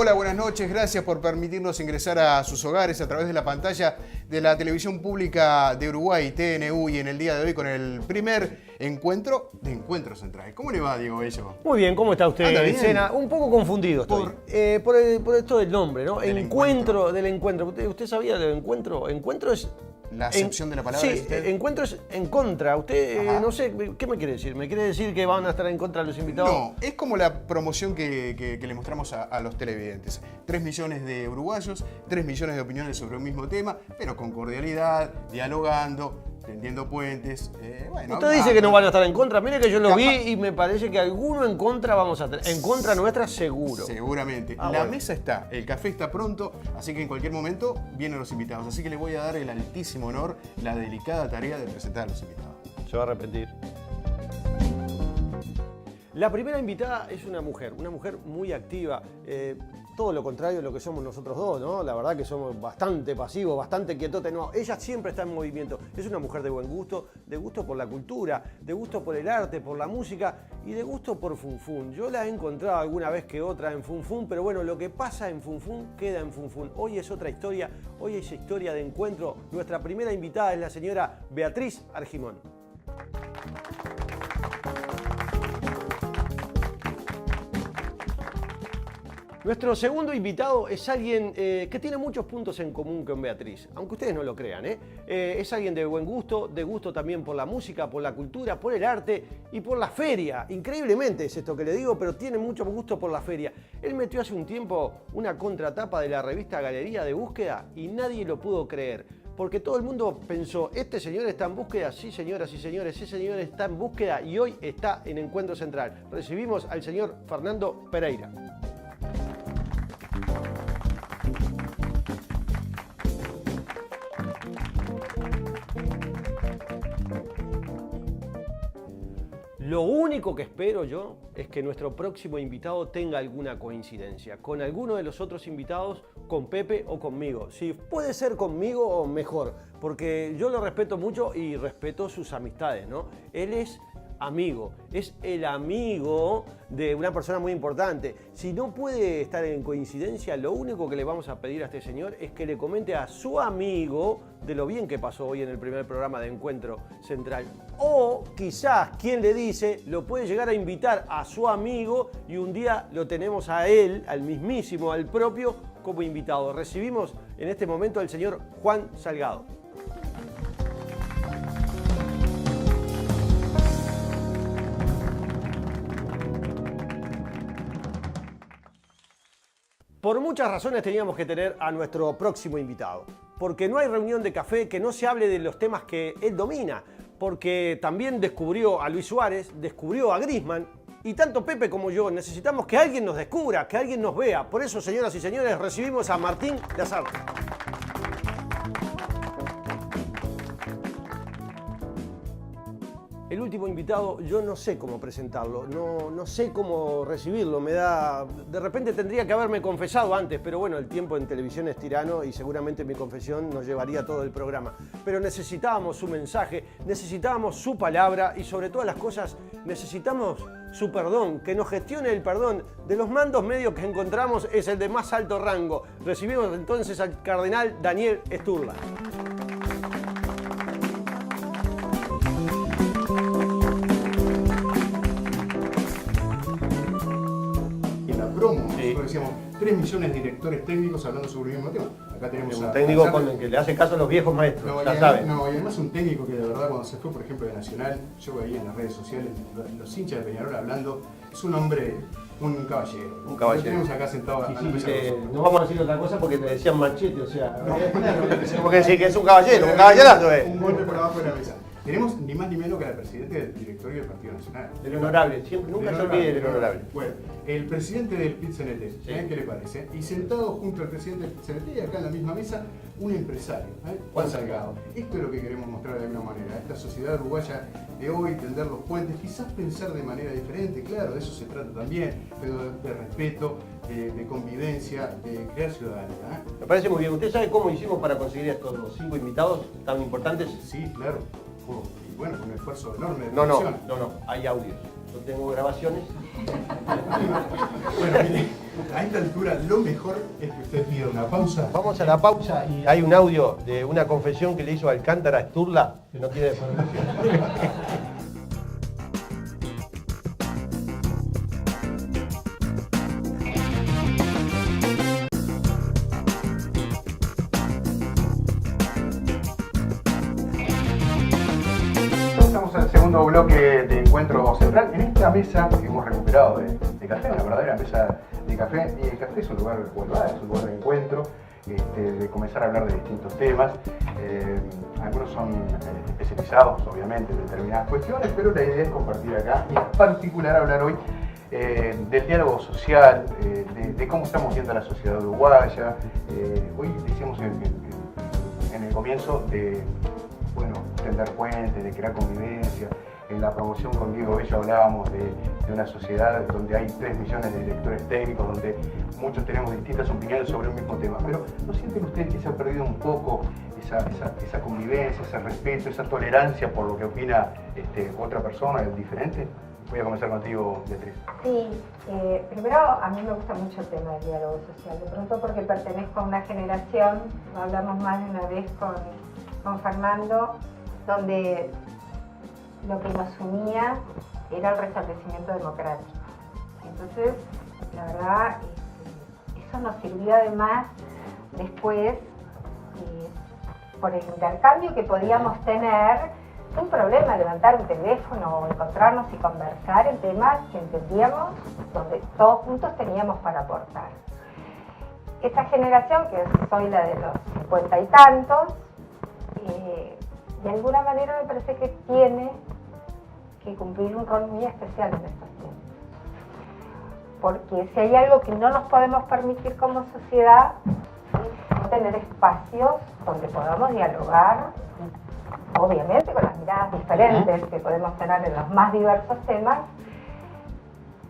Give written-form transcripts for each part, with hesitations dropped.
Hola, buenas noches. Gracias por permitirnos ingresar a sus hogares a través de la pantalla de la televisión pública de Uruguay, TNU, y en el día de hoy con el primer encuentro de Encuentro Central. ¿Cómo le va, Diego Bello? Muy bien, ¿cómo está usted, ¿Anda bien? Sena? Un poco confundido estoy. Por esto del nombre, ¿no? Del Encuentro. ¿Usted sabía del encuentro? Encuentro es... La acepción de la palabra. Sí, encuentro es en contra. Usted, no sé, ¿qué me quiere decir? ¿Me quiere decir que van a estar en contra de los invitados? No, es como la promoción que le mostramos a los televidentes. 3 millones de uruguayos, 3 millones de opiniones sobre un mismo tema, pero con cordialidad, dialogando, tendiendo puentes. Usted dice que no van a estar en contra. Mire que yo lo vi y me parece que alguno en contra vamos a tener. En contra nuestra, seguro. Seguramente. La mesa está, el café está pronto, así que en cualquier momento vienen los invitados. Así que le voy a dar el altísimo honor, la delicada tarea de presentar a los invitados. Se va a arrepentir. La primera invitada es una mujer muy activa. Todo lo contrario de lo que somos nosotros dos, ¿no? La verdad que somos bastante pasivos, bastante quietotes. No, ella siempre está en movimiento. Es una mujer de buen gusto, de gusto por la cultura, de gusto por el arte, por la música y de gusto por Funfun. Yo la he encontrado alguna vez que otra en Funfun, pero bueno, lo que pasa en Funfun queda en Funfun. Hoy es otra historia, hoy es historia de encuentro. Nuestra primera invitada es la señora Beatriz Argimón. Nuestro segundo invitado es alguien que tiene muchos puntos en común con Beatriz, aunque ustedes no lo crean. Es alguien de buen gusto, de gusto también por la música, por la cultura, por el arte y por la feria. Increíblemente es esto que le digo, pero tiene mucho gusto por la feria. Él metió hace un tiempo una contratapa de la revista Galería de Búsqueda y nadie lo pudo creer. Porque todo el mundo pensó, este señor está en búsqueda, sí señoras y señores, ese señor está en búsqueda y hoy está en Encuentro Central. Recibimos al señor Fernando Pereira. Lo único que espero yo es que nuestro próximo invitado tenga alguna coincidencia con alguno de los otros invitados, con Pepe o conmigo. Si puede ser conmigo, mejor, porque yo lo respeto mucho y respeto sus amistades, ¿no? Él es amigo, es el amigo de una persona muy importante. Si no puede estar en coincidencia, lo único que le vamos a pedir a este señor es que le comente a su amigo de lo bien que pasó hoy en el primer programa de Encuentro Central. O quizás, quien le dice, lo puede llegar a invitar a su amigo y un día lo tenemos a él, al mismísimo, al propio, como invitado. Recibimos en este momento al señor Juan Salgado. Por muchas razones teníamos que tener a nuestro próximo invitado. Porque no hay reunión de café que no se hable de los temas que él domina. Porque también descubrió a Luis Suárez, descubrió a Griezmann. Y tanto Pepe como yo necesitamos que alguien nos descubra, que alguien nos vea. Por eso, señoras y señores, recibimos a Martín Lazarte. El último invitado, yo no sé cómo presentarlo, no sé cómo recibirlo, de repente tendría que haberme confesado antes, pero bueno, el tiempo en televisión es tirano y seguramente mi confesión nos llevaría todo el programa. Pero necesitábamos su mensaje, necesitábamos su palabra y sobre todas las cosas necesitamos su perdón, que nos gestione el perdón. De los mandos medios que encontramos es el de más alto rango. Recibimos entonces al cardenal Daniel Sturla. Nosotros decíamos 3 millones de directores técnicos hablando sobre el mismo tema. Acá tenemos un técnico que le hace caso a los viejos maestros, no, ya saben. No, y además un técnico que de verdad cuando se fue, por ejemplo, de Nacional, yo veía en las redes sociales los hinchas de Peñarol hablando, es un hombre, un caballero. Un caballero. Lo tenemos acá sentado. No vamos a decir otra cosa porque le decían Manchete, o sea, tenemos que decir que es un caballero, un caballerazo es. Un golpe por abajo de la mesa. Tenemos ni más ni menos que al presidente del directorio del Partido Nacional. El honorable, siempre, nunca se olvide del honorable. Bueno, el presidente del PIT-CNT, Sí. ¿qué le parece? Y sentado junto al presidente del PIT-CNT y acá en la misma mesa, un empresario, Juan Salgado. Esto es lo que queremos mostrar de alguna manera. Esta sociedad uruguaya de hoy, tender los puentes, quizás pensar de manera diferente, claro, de eso se trata también, pero de respeto, de convivencia, de crear ciudadanía. Me parece muy bien. ¿Usted sabe cómo hicimos para conseguir estos 5 invitados tan importantes? Sí, claro. Y bueno, con un esfuerzo enorme de No, producción. hay audios. Yo tengo grabaciones. Bueno, A esta altura lo mejor es que usted pida una pausa. Vamos a la pausa y hay un audio de una confesión que le hizo Alcántara a Sturla que no quiere desperdiciar. Estamos en el segundo bloque de Encuentro Central. En esta mesa que hemos recuperado de café, una verdadera mesa de café. Y el café es un lugar, es un lugar de encuentro, de comenzar a hablar de distintos temas. Algunos son especializados, obviamente, en determinadas cuestiones, pero la idea es compartir acá y en particular hablar hoy del diálogo social, de cómo estamos viendo a la sociedad uruguaya. Hoy decíamos en el comienzo de tender puentes, de crear convivencia. En la promoción con Diego Bello hablábamos de una sociedad donde hay 3 millones de lectores técnicos, donde muchos tenemos distintas opiniones sobre un mismo tema. Pero ¿no sienten ustedes que se ha perdido un poco esa convivencia, ese respeto, esa tolerancia por lo que opina otra persona, el diferente? Voy a comenzar contigo, Beatriz. Sí, primero a mí me gusta mucho el tema del diálogo social, de pronto porque pertenezco a una generación, lo hablamos más de una vez con Fernando, donde lo que nos unía era el restablecimiento democrático. Entonces, la verdad, eso nos sirvió además después por el intercambio que podíamos tener. Un problema levantar un teléfono o encontrarnos y conversar en temas que entendíamos, donde todos juntos teníamos para aportar. Esta generación, que soy la de los 50 y tantos, de alguna manera me parece que tiene que cumplir un rol muy especial en estos tiempos. Porque si hay algo que no nos podemos permitir como sociedad, es tener espacios donde podamos dialogar, obviamente con las miradas diferentes que podemos tener en los más diversos temas,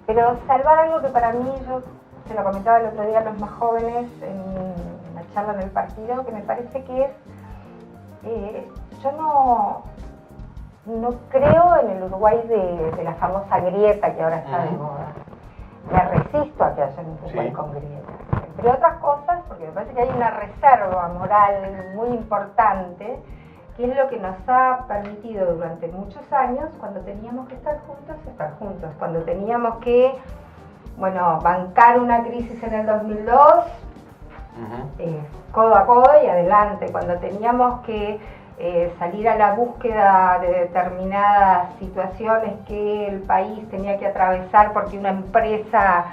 pero salvar algo que para mí, yo se lo comentaba el otro día a los más jóvenes en la charla en el partido, que me parece que es, yo no creo en el Uruguay de la famosa grieta que ahora está de moda. Me resisto a que haya un Uruguay con grieta. Entre otras cosas, porque me parece que hay una reserva moral muy importante, que es lo que nos ha permitido durante muchos años, cuando teníamos que estar juntos, cuando teníamos que, bancar una crisis en el 2002, codo a codo y adelante, cuando teníamos que salir a la búsqueda de determinadas situaciones que el país tenía que atravesar porque una empresa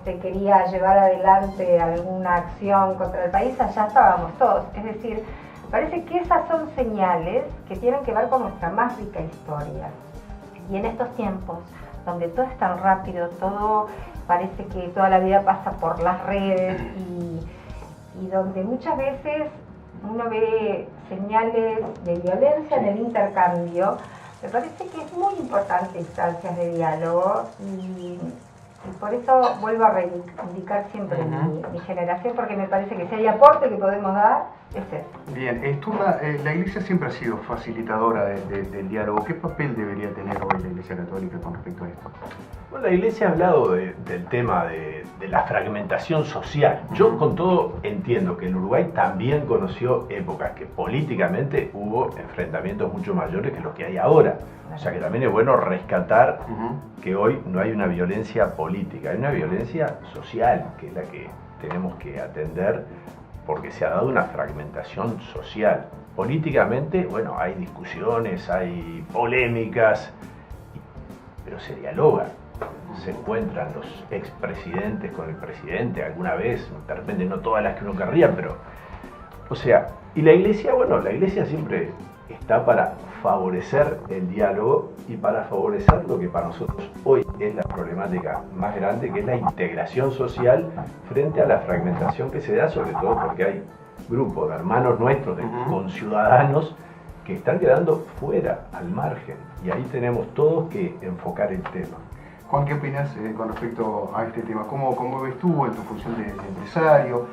quería llevar adelante alguna acción contra el país, allá estábamos todos. Es decir, parece que esas son señales que tienen que ver con nuestra más rica historia. Y en estos tiempos, donde todo es tan rápido, todo parece que toda la vida pasa por las redes y donde muchas veces uno ve señales de violencia en el intercambio, me parece que es muy importante instancias de diálogo y por eso vuelvo a reivindicar siempre mi generación, porque me parece que si hay aporte que podemos dar, es eso. Bien, Sturla, la Iglesia siempre ha sido facilitadora del diálogo. ¿Qué papel debería tener hoy la Iglesia Católica con respecto a esto? Bueno, la Iglesia ha hablado del tema de la fragmentación social. Yo con todo entiendo que el Uruguay también conoció épocas que políticamente hubo enfrentamientos mucho mayores que los que hay ahora. O sea que también es bueno rescatar que hoy no hay una violencia política, hay una violencia social, que es la que tenemos que atender, porque se ha dado una fragmentación social. Políticamente, hay discusiones, hay polémicas, pero se dialoga. Se encuentran los expresidentes con el presidente alguna vez, de repente no todas las que uno querría, pero... y la Iglesia siempre está para favorecer el diálogo y para favorecer lo que para nosotros hoy es la problemática más grande, que es la integración social frente a la fragmentación que se da, sobre todo porque hay grupos de hermanos nuestros, de conciudadanos, que están quedando fuera, al margen, y ahí tenemos todos que enfocar el tema. Juan, ¿qué opinas con respecto a este tema? ¿Cómo ves tú en tu función de empresario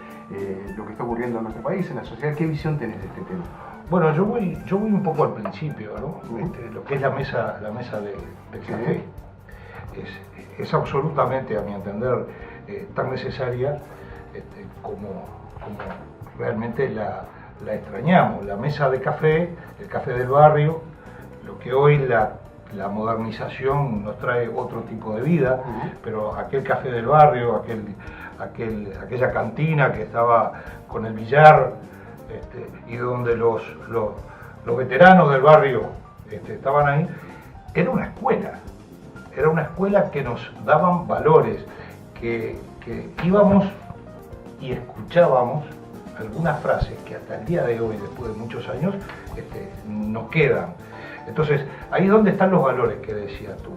lo que está ocurriendo en nuestro país, en la sociedad? ¿Qué visión tenés de este tema? Bueno, yo voy un poco al principio, ¿no? Lo que es la mesa del café. Es absolutamente, a mi entender, tan necesaria como realmente la extrañamos. La mesa de café, el café del barrio, lo que hoy la modernización nos trae otro tipo de vida, pero aquel café del barrio, aquella cantina que estaba con el billar, y donde los veteranos del barrio estaban ahí, era una escuela que nos daban valores, que íbamos y escuchábamos algunas frases que hasta el día de hoy, después de muchos años, nos quedan. Entonces, ahí es donde están los valores que decías tú.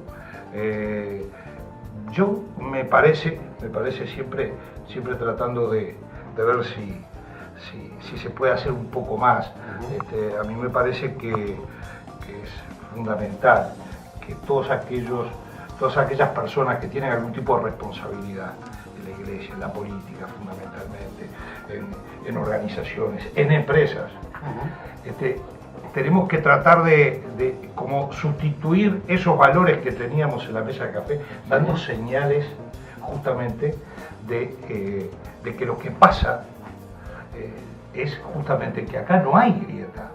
Yo me parece siempre tratando de ver si se puede hacer un poco más. A mí me parece que es fundamental que todas aquellas personas que tienen algún tipo de responsabilidad en la iglesia, en la política fundamentalmente, en organizaciones, en empresas, tenemos que tratar de como sustituir esos valores que teníamos en la mesa de café, dando señales justamente de que lo que pasa es justamente que acá no hay grieta.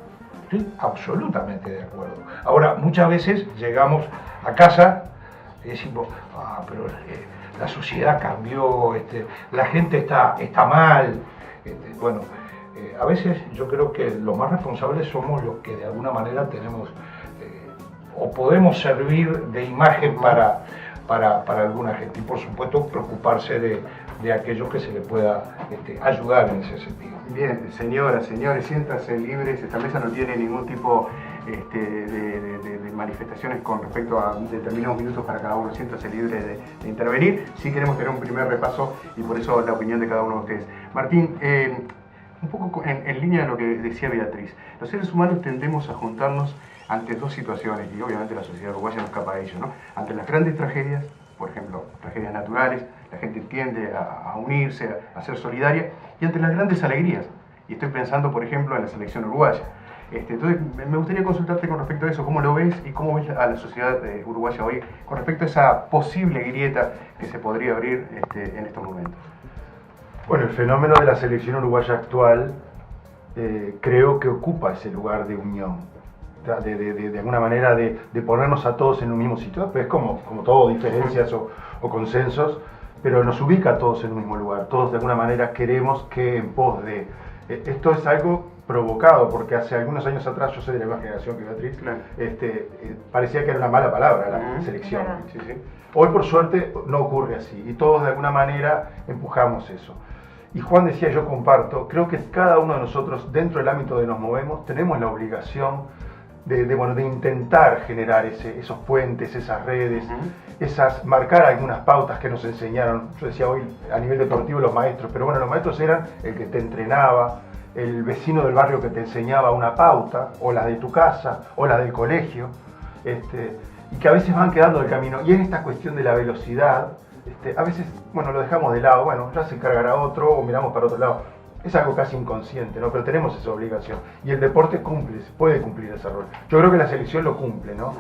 Estoy absolutamente de acuerdo. Ahora, muchas veces llegamos a casa y decimos, pero la sociedad cambió, la gente está mal. Bueno, a veces yo creo que los más responsables somos los que de alguna manera tenemos o podemos servir de imagen para alguna gente, y por supuesto preocuparse de aquellos que se le pueda ayudar en ese sentido. Bien, señoras, señores, siéntanse libres, esta mesa no tiene ningún tipo de manifestaciones con respecto a determinados minutos para cada uno, siéntanse libres de intervenir. Sí queremos tener un primer repaso y por eso la opinión de cada uno de ustedes. Martín, un poco en línea de lo que decía Beatriz, los seres humanos tendemos a juntarnos ante dos situaciones, y obviamente la sociedad uruguaya no escapa de ello, ¿no? Ante las grandes tragedias, por ejemplo, tragedias naturales, la gente tiende a unirse, a ser solidaria, y ante las grandes alegrías, y estoy pensando, por ejemplo, en la selección uruguaya. Entonces, me gustaría consultarte con respecto a eso, ¿cómo lo ves y cómo ves a la sociedad uruguaya hoy con respecto a esa posible grieta que se podría abrir en estos momentos? Bueno, el fenómeno de la selección uruguaya actual creo que ocupa ese lugar de unión, de alguna manera de ponernos a todos en un mismo sitio. Es como todo, diferencias o consensos, pero nos ubica a todos en un mismo lugar. Todos de alguna manera queremos que en pos de... Esto es algo provocado, porque hace algunos años atrás, yo soy de la misma generación que Beatriz, parecía que era una mala palabra la selección. Sí, sí. Hoy por suerte no ocurre así, y todos de alguna manera empujamos eso. Y Juan decía, yo comparto, creo que cada uno de nosotros, dentro del ámbito de nos movemos, tenemos la obligación de intentar generar esos puentes, esas redes, marcar algunas pautas que nos enseñaron. Yo decía hoy a nivel deportivo los maestros, pero bueno, los maestros eran el que te entrenaba, el vecino del barrio que te enseñaba una pauta, o la de tu casa, o la del colegio, y que a veces van quedando del camino. Y en esta cuestión de la velocidad, a veces, bueno, lo dejamos de lado, bueno, ya se encargará otro, o miramos para otro lado. Es algo casi inconsciente, ¿no? Pero tenemos esa obligación. Y el deporte puede cumplir ese rol. Yo creo que la selección lo cumple, ¿no?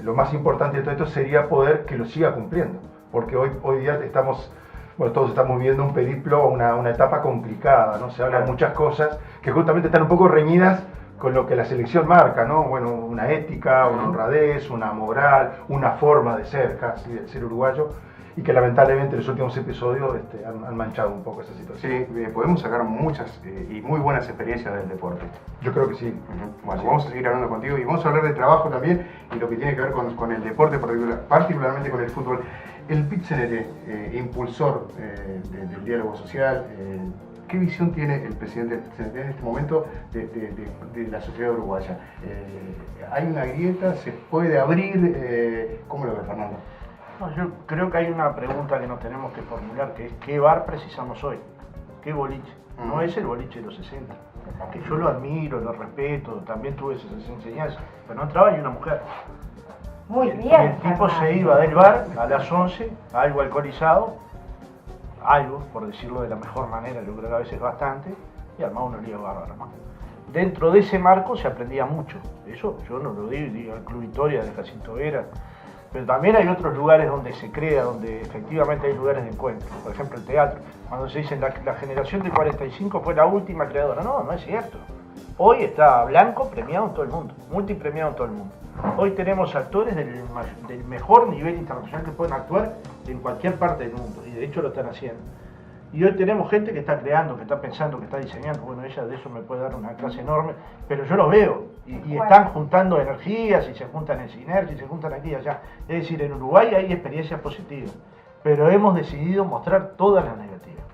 Lo más importante de todo esto sería poder que lo siga cumpliendo. Porque hoy día todos estamos viviendo un periplo, una etapa complicada, ¿no? Se hablan muchas cosas que justamente están un poco reñidas con lo que la selección marca, ¿no? Bueno, una ética, una honradez, una moral, una forma de ser, casi, de ser uruguayo. Y que lamentablemente los últimos episodios han manchado un poco esa situación. Sí, podemos sacar muchas y muy buenas experiencias del deporte. Yo creo que sí. Bueno, vamos a seguir hablando contigo y vamos a hablar de trabajo también y lo que tiene que ver con el deporte, particularmente con el fútbol. El PIT-CNT, impulsor del diálogo social, ¿qué visión tiene el presidente del PIT-CNT en este momento de la sociedad uruguaya? ¿Hay una grieta? ¿Se puede abrir? ¿Cómo lo ves, Fernando? No, yo creo que hay una pregunta que nos tenemos que formular, que es ¿qué bar precisamos hoy? ¿Qué boliche? No es el boliche de los 60, que yo lo admiro, lo respeto, también tuve esas enseñanzas, pero no entraba ni una mujer. Muy Y bien. el tipo se iba del bar a las 11, algo alcoholizado, algo, por decirlo de la mejor manera, yo creo que a veces bastante, y armaba una liga bárbara más. Dentro de ese marco se aprendía mucho, eso yo no lo digo al Club Victoria de Jacinto Vera, Pero también hay otros lugares donde se crea, donde efectivamente hay lugares de encuentro. Por ejemplo, el teatro. Cuando se dice la generación de 45 fue la última creadora. No, no es cierto. Hoy está Blanco premiado en todo el mundo, multipremiado en todo el mundo. Hoy tenemos actores del mejor nivel internacional que pueden actuar en cualquier parte del mundo, y de hecho lo están haciendo. Y hoy tenemos gente que está creando, que está pensando, que está diseñando. Bueno, ella de eso me puede dar una clase enorme, pero yo lo veo. Y están juntando energías, y se juntan en sinergia, y se juntan aquí y allá. Es decir, en Uruguay hay experiencias positivas, pero hemos decidido mostrar todas las negativas.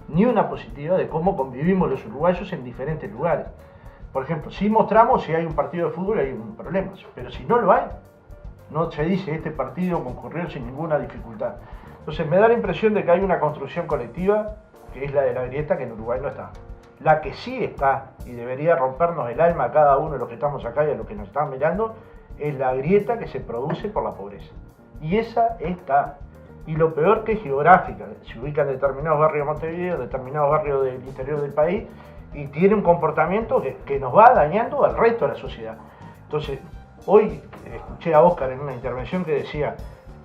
Ni una positiva de cómo convivimos los uruguayos en diferentes lugares. Por ejemplo, si mostramos si hay un partido de fútbol hay un problema, pero si no lo hay, no se dice este partido concurrió sin ninguna dificultad. Entonces me da la impresión de que hay una construcción colectiva, que es la de la grieta, que en Uruguay no está. La que sí está, y debería rompernos el alma a cada uno de los que estamos acá y a los que nos están mirando, es la grieta que se produce por la pobreza. Y esa está. Y lo peor que es geográfica. Se ubica en determinados barrios de Montevideo, determinados barrios del interior del país, y tiene un comportamiento que nos va dañando al resto de la sociedad. Entonces, hoy escuché a Óscar en una intervención que decía,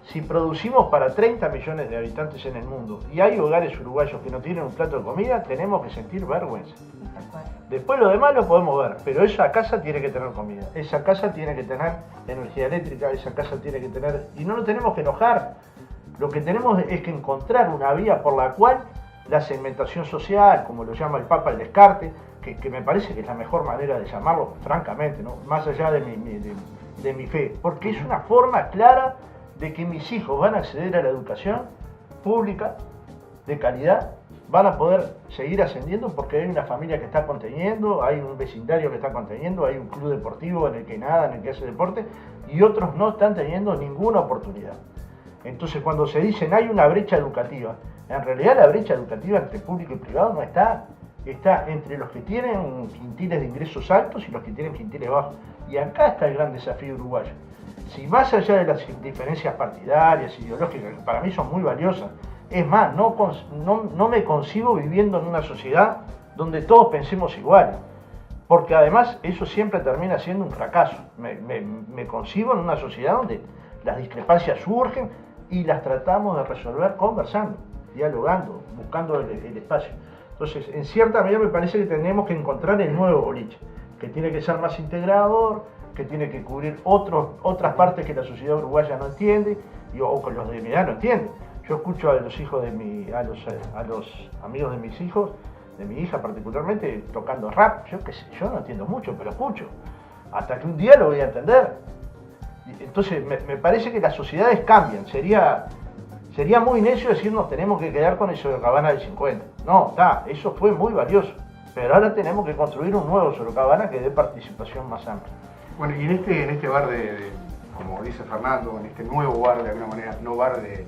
si producimos para 30 millones de habitantes en el mundo y hay hogares uruguayos que no tienen un plato de comida, tenemos que sentir vergüenza. Después lo demás lo podemos ver, pero esa casa tiene que tener comida, esa casa tiene que tener energía eléctrica, esa casa tiene que tener... Y no nos tenemos que enojar, lo que tenemos es que encontrar una vía por la cual la segmentación social, como lo llama el Papa, el descarte, que me parece que es la mejor manera de llamarlo, francamente, ¿no? Más allá de mi fe, porque es una forma clara de que mis hijos van a acceder a la educación pública, de calidad, van a poder seguir ascendiendo porque hay una familia que está conteniendo, hay un vecindario que está conteniendo, hay un club deportivo en el que nada, en el que hace deporte, y otros no están teniendo ninguna oportunidad. Entonces cuando se dicen hay una brecha educativa, en realidad la brecha educativa entre público y privado no está, está entre los que tienen quintiles de ingresos altos y los que tienen quintiles bajos. Y acá está el gran desafío uruguayo. Si más allá de las diferencias partidarias, ideológicas, que para mí son muy valiosas, es más, no me concibo viviendo en una sociedad donde todos pensemos igual, porque además eso siempre termina siendo un fracaso. Me concibo en una sociedad donde las discrepancias surgen y las tratamos de resolver conversando, dialogando, buscando el espacio. Entonces, en cierta medida me parece que tenemos que encontrar el nuevo boliche, que tiene que ser más integrador, que tiene que cubrir otras partes que la sociedad uruguaya no entiende, o que los de mi edad no entienden. Yo escucho a los hijos de a los amigos de mis hijos, de mi hija particularmente, tocando rap. Yo qué sé, yo no entiendo mucho, pero escucho. Hasta que un día lo voy a entender. Entonces, me parece que las sociedades cambian. Sería muy necio decirnos tenemos que quedar con el Sorocabana del 50. No, eso fue muy valioso. Pero ahora tenemos que construir un nuevo Sorocabana que dé participación más amplia. Bueno, y en este bar como dice Fernando, en este nuevo bar de alguna manera, no bar del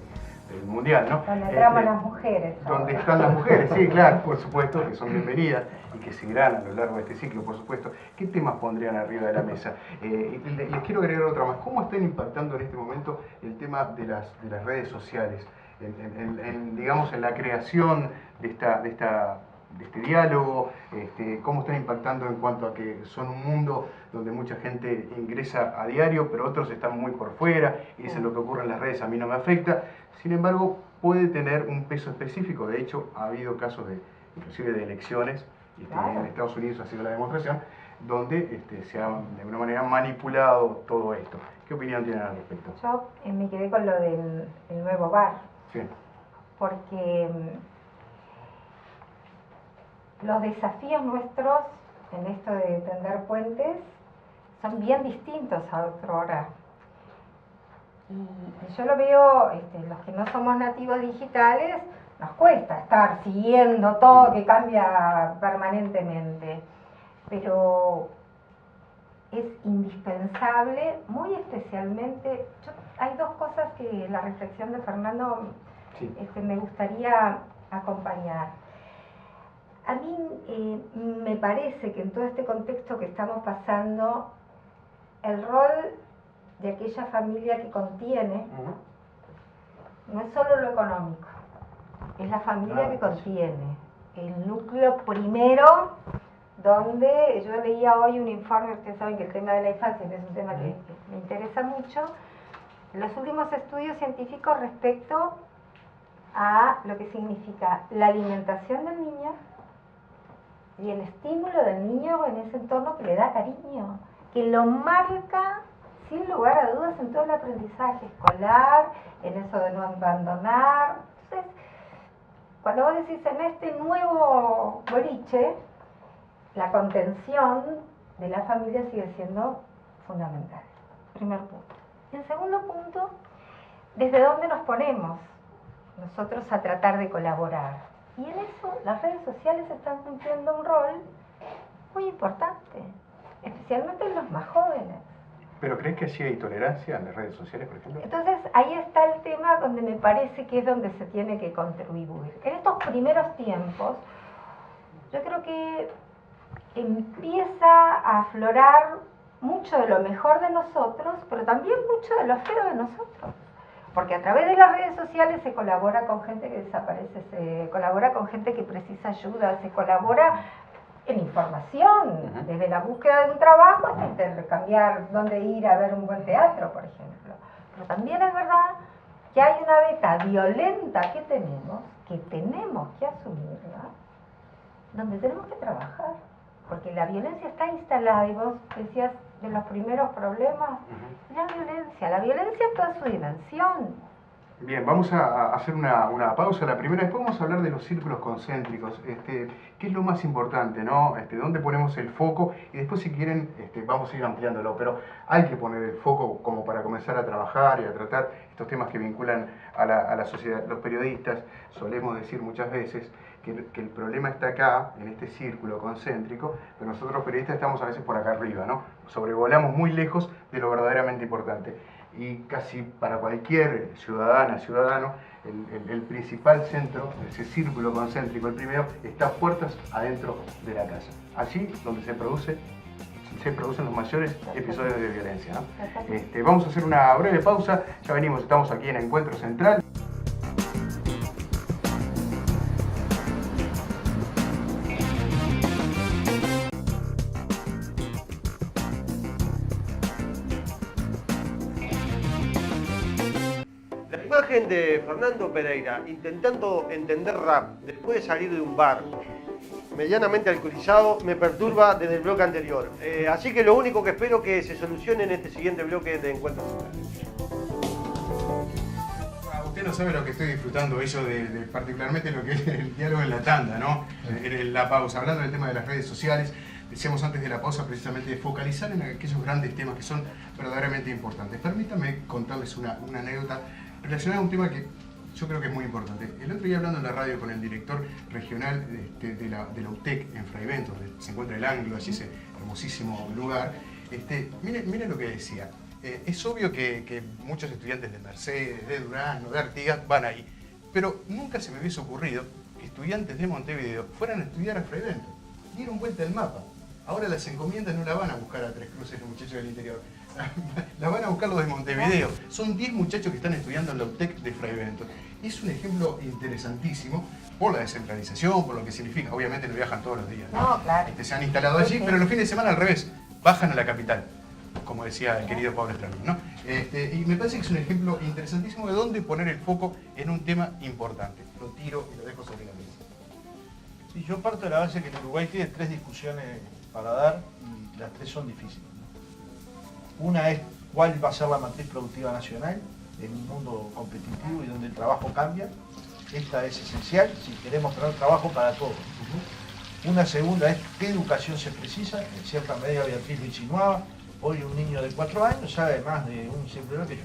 Mundial, ¿no? Donde entramos las mujeres. Donde están las mujeres, sí, claro, por supuesto, que son bienvenidas y que seguirán a lo largo de este ciclo, por supuesto. ¿Qué temas pondrían arriba de la mesa? Les quiero agregar otra más. ¿Cómo están impactando en este momento el tema de las redes sociales? Digamos, en la creación de este diálogo, cómo están impactando en cuanto a que son un mundo donde mucha gente ingresa a diario, pero otros están muy por fuera y dicen lo que ocurre en las redes a mí no me afecta. Sin embargo, puede tener un peso específico. De hecho, ha habido casos inclusive de elecciones, en Estados Unidos ha sido la demostración, donde se ha de alguna manera manipulado todo esto. ¿Qué opinión tienen al respecto? Yo me quedé con lo del nuevo bar, Sí. Porque los desafíos nuestros en esto de tender puentes son bien distintos a otro hora. Y yo lo veo, los que no somos nativos digitales, nos cuesta estar siguiendo todo que cambia permanentemente, pero es indispensable, muy especialmente, hay dos cosas que la reflexión de Fernando me gustaría acompañar. A mí me parece que en todo este contexto que estamos pasando, el rol de aquella familia que contiene no es solo lo económico, es la familia que contiene, el núcleo primero, donde yo leía hoy un informe, ustedes saben que el tema de la infancia es un tema que me interesa mucho, los últimos estudios científicos respecto a lo que significa la alimentación del niño y el estímulo del niño en ese entorno que le da cariño, que lo marca sin lugar a dudas en todo el aprendizaje escolar, en eso de no abandonar. Entonces, cuando vos decís en este nuevo boliche, la contención de la familia sigue siendo fundamental. Primer punto. Y en segundo punto, ¿desde dónde nos ponemos nosotros a tratar de colaborar? Y en eso las redes sociales están cumpliendo un rol muy importante, especialmente en los más jóvenes. ¿Pero crees que sí hay tolerancia en las redes sociales, por ejemplo? Entonces ahí está el tema donde me parece que es donde se tiene que contribuir. En estos primeros tiempos, yo creo que empieza a aflorar mucho de lo mejor de nosotros, pero también mucho de lo feo de nosotros. Porque a través de las redes sociales se colabora con gente que desaparece, se colabora con gente que precisa ayuda, se colabora en información, desde la búsqueda de un trabajo hasta intercambiar dónde ir a ver un buen teatro, por ejemplo. Pero también es verdad que hay una beta violenta que tenemos que asumirla, donde tenemos que trabajar. Porque la violencia está instalada, y vos decías de los primeros problemas, la violencia en toda su dimensión. Bien, vamos a hacer una pausa, la primera, después vamos a hablar de los círculos concéntricos, qué es lo más importante, ¿no? ¿Dónde ponemos el foco? Y después, si quieren, vamos a ir ampliándolo, pero hay que poner el foco como para comenzar a trabajar y a tratar estos temas que vinculan a la sociedad. Los periodistas solemos decir muchas veces que el problema está acá, en este círculo concéntrico, pero nosotros los periodistas estamos a veces por acá arriba, ¿no? Sobrevolamos muy lejos de lo verdaderamente importante. Y casi para cualquier ciudadana, ciudadano, el principal centro, ese círculo concéntrico, el primero, está puertas adentro de la casa. Allí donde se producen los mayores episodios de violencia, ¿no? Vamos a hacer una breve pausa, ya venimos, estamos aquí en Encuentro Central. La imagen de Fernando Pereira intentando entender rap después de salir de un bar medianamente alcoholizado me perturba desde el bloque anterior. Así que lo único que espero que se solucione en este siguiente bloque de Encuentro Central. Usted no sabe lo que estoy disfrutando, eso de particularmente lo que es el diálogo en la tanda, ¿no? En la pausa, hablando del tema de las redes sociales. Decíamos antes de la pausa precisamente de focalizar en aquellos grandes temas que son verdaderamente importantes. Permítanme contarles una anécdota relacionada a un tema que yo creo que es muy importante. El otro día, hablando en la radio con el director regional de la UTEC en Fraiventos, donde se encuentra el Ángulo, allí ese hermosísimo lugar, miren lo que decía. Es obvio que muchos estudiantes de Mercedes, de Durazno, de Artigas van ahí, pero nunca se me hubiese ocurrido que estudiantes de Montevideo fueran a estudiar a Fraiventos. Dieron vuelta el mapa. Ahora las encomiendas no la van a buscar a Tres Cruces los muchachos del interior, la van a buscar los de Montevideo. Son 10 muchachos que están estudiando en la UTEC de Fraiventos. Es un ejemplo interesantísimo por la descentralización, por lo que significa. Obviamente no viajan todos los días, No, claro. se han instalado allí, pero los fines de semana al revés, bajan a la capital, como decía el querido Pablo Estrano, ¿no? Y me parece que es un ejemplo interesantísimo de dónde poner el foco en un tema importante. Lo tiro y lo dejo sobre la mesa. Sí, yo parto de la base que en Uruguay tiene 3 discusiones para dar y las 3 son difíciles, ¿no? Una es cuál va a ser la matriz productiva nacional en un mundo competitivo y donde el trabajo cambia. Esta es esencial si queremos tener trabajo para todos. Una segunda es qué educación se precisa. En cierta medida Beatriz lo insinuaba. Hoy un niño de 4 años sabe más de un cerebro que yo.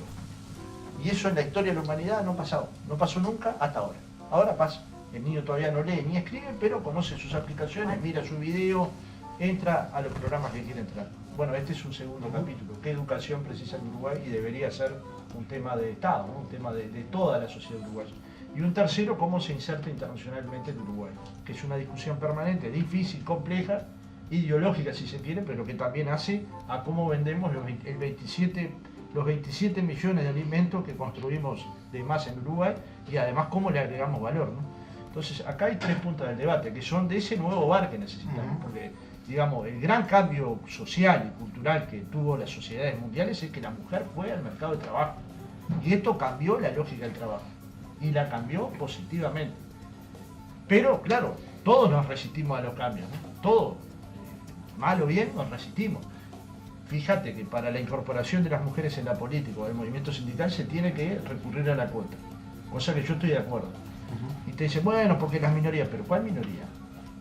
Y eso en la historia de la humanidad no ha pasado. No pasó nunca hasta ahora. Ahora pasa. El niño todavía no lee ni escribe, pero conoce sus aplicaciones, mira su video, entra a los programas que quiere entrar. Bueno, este es un segundo capítulo. ¿Qué educación precisa en Uruguay? Y debería ser un tema de Estado, ¿no? Un tema de toda la sociedad uruguaya. Y un tercero, cómo se inserta internacionalmente en Uruguay, que es una discusión permanente, difícil, compleja, ideológica si se quiere, pero que también hace a cómo vendemos los 27 millones de alimentos que construimos de más en Uruguay y además cómo le agregamos valor, ¿no? Entonces acá hay 3 puntos del debate que son de ese nuevo bar que necesitamos, porque digamos, el gran cambio social y cultural que tuvo las sociedades mundiales es que la mujer fue al mercado de trabajo. Y esto cambió la lógica del trabajo. Y la cambió positivamente. Pero, claro, todos nos resistimos a los cambios, ¿no? Todos, mal o bien, nos resistimos. Fíjate que para la incorporación de las mujeres en la política o en el movimiento sindical se tiene que recurrir a la cuota, cosa que yo estoy de acuerdo. Y te dicen, bueno, porque las minorías, pero ¿cuál minoría?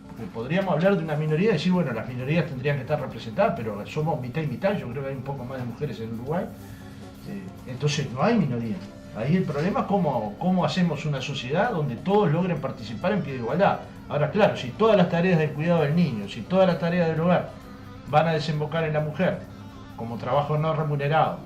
Porque podríamos hablar de una minoría y decir, bueno, las minorías tendrían que estar representadas, pero somos mitad y mitad, yo creo que hay un poco más de mujeres en Uruguay, entonces no hay minoría. Ahí el problema es cómo hacemos una sociedad donde todos logren participar en pie de igualdad. Ahora, claro, si todas las tareas del cuidado del niño, si todas las tareas del hogar van a desembocar en la mujer como trabajo no remunerado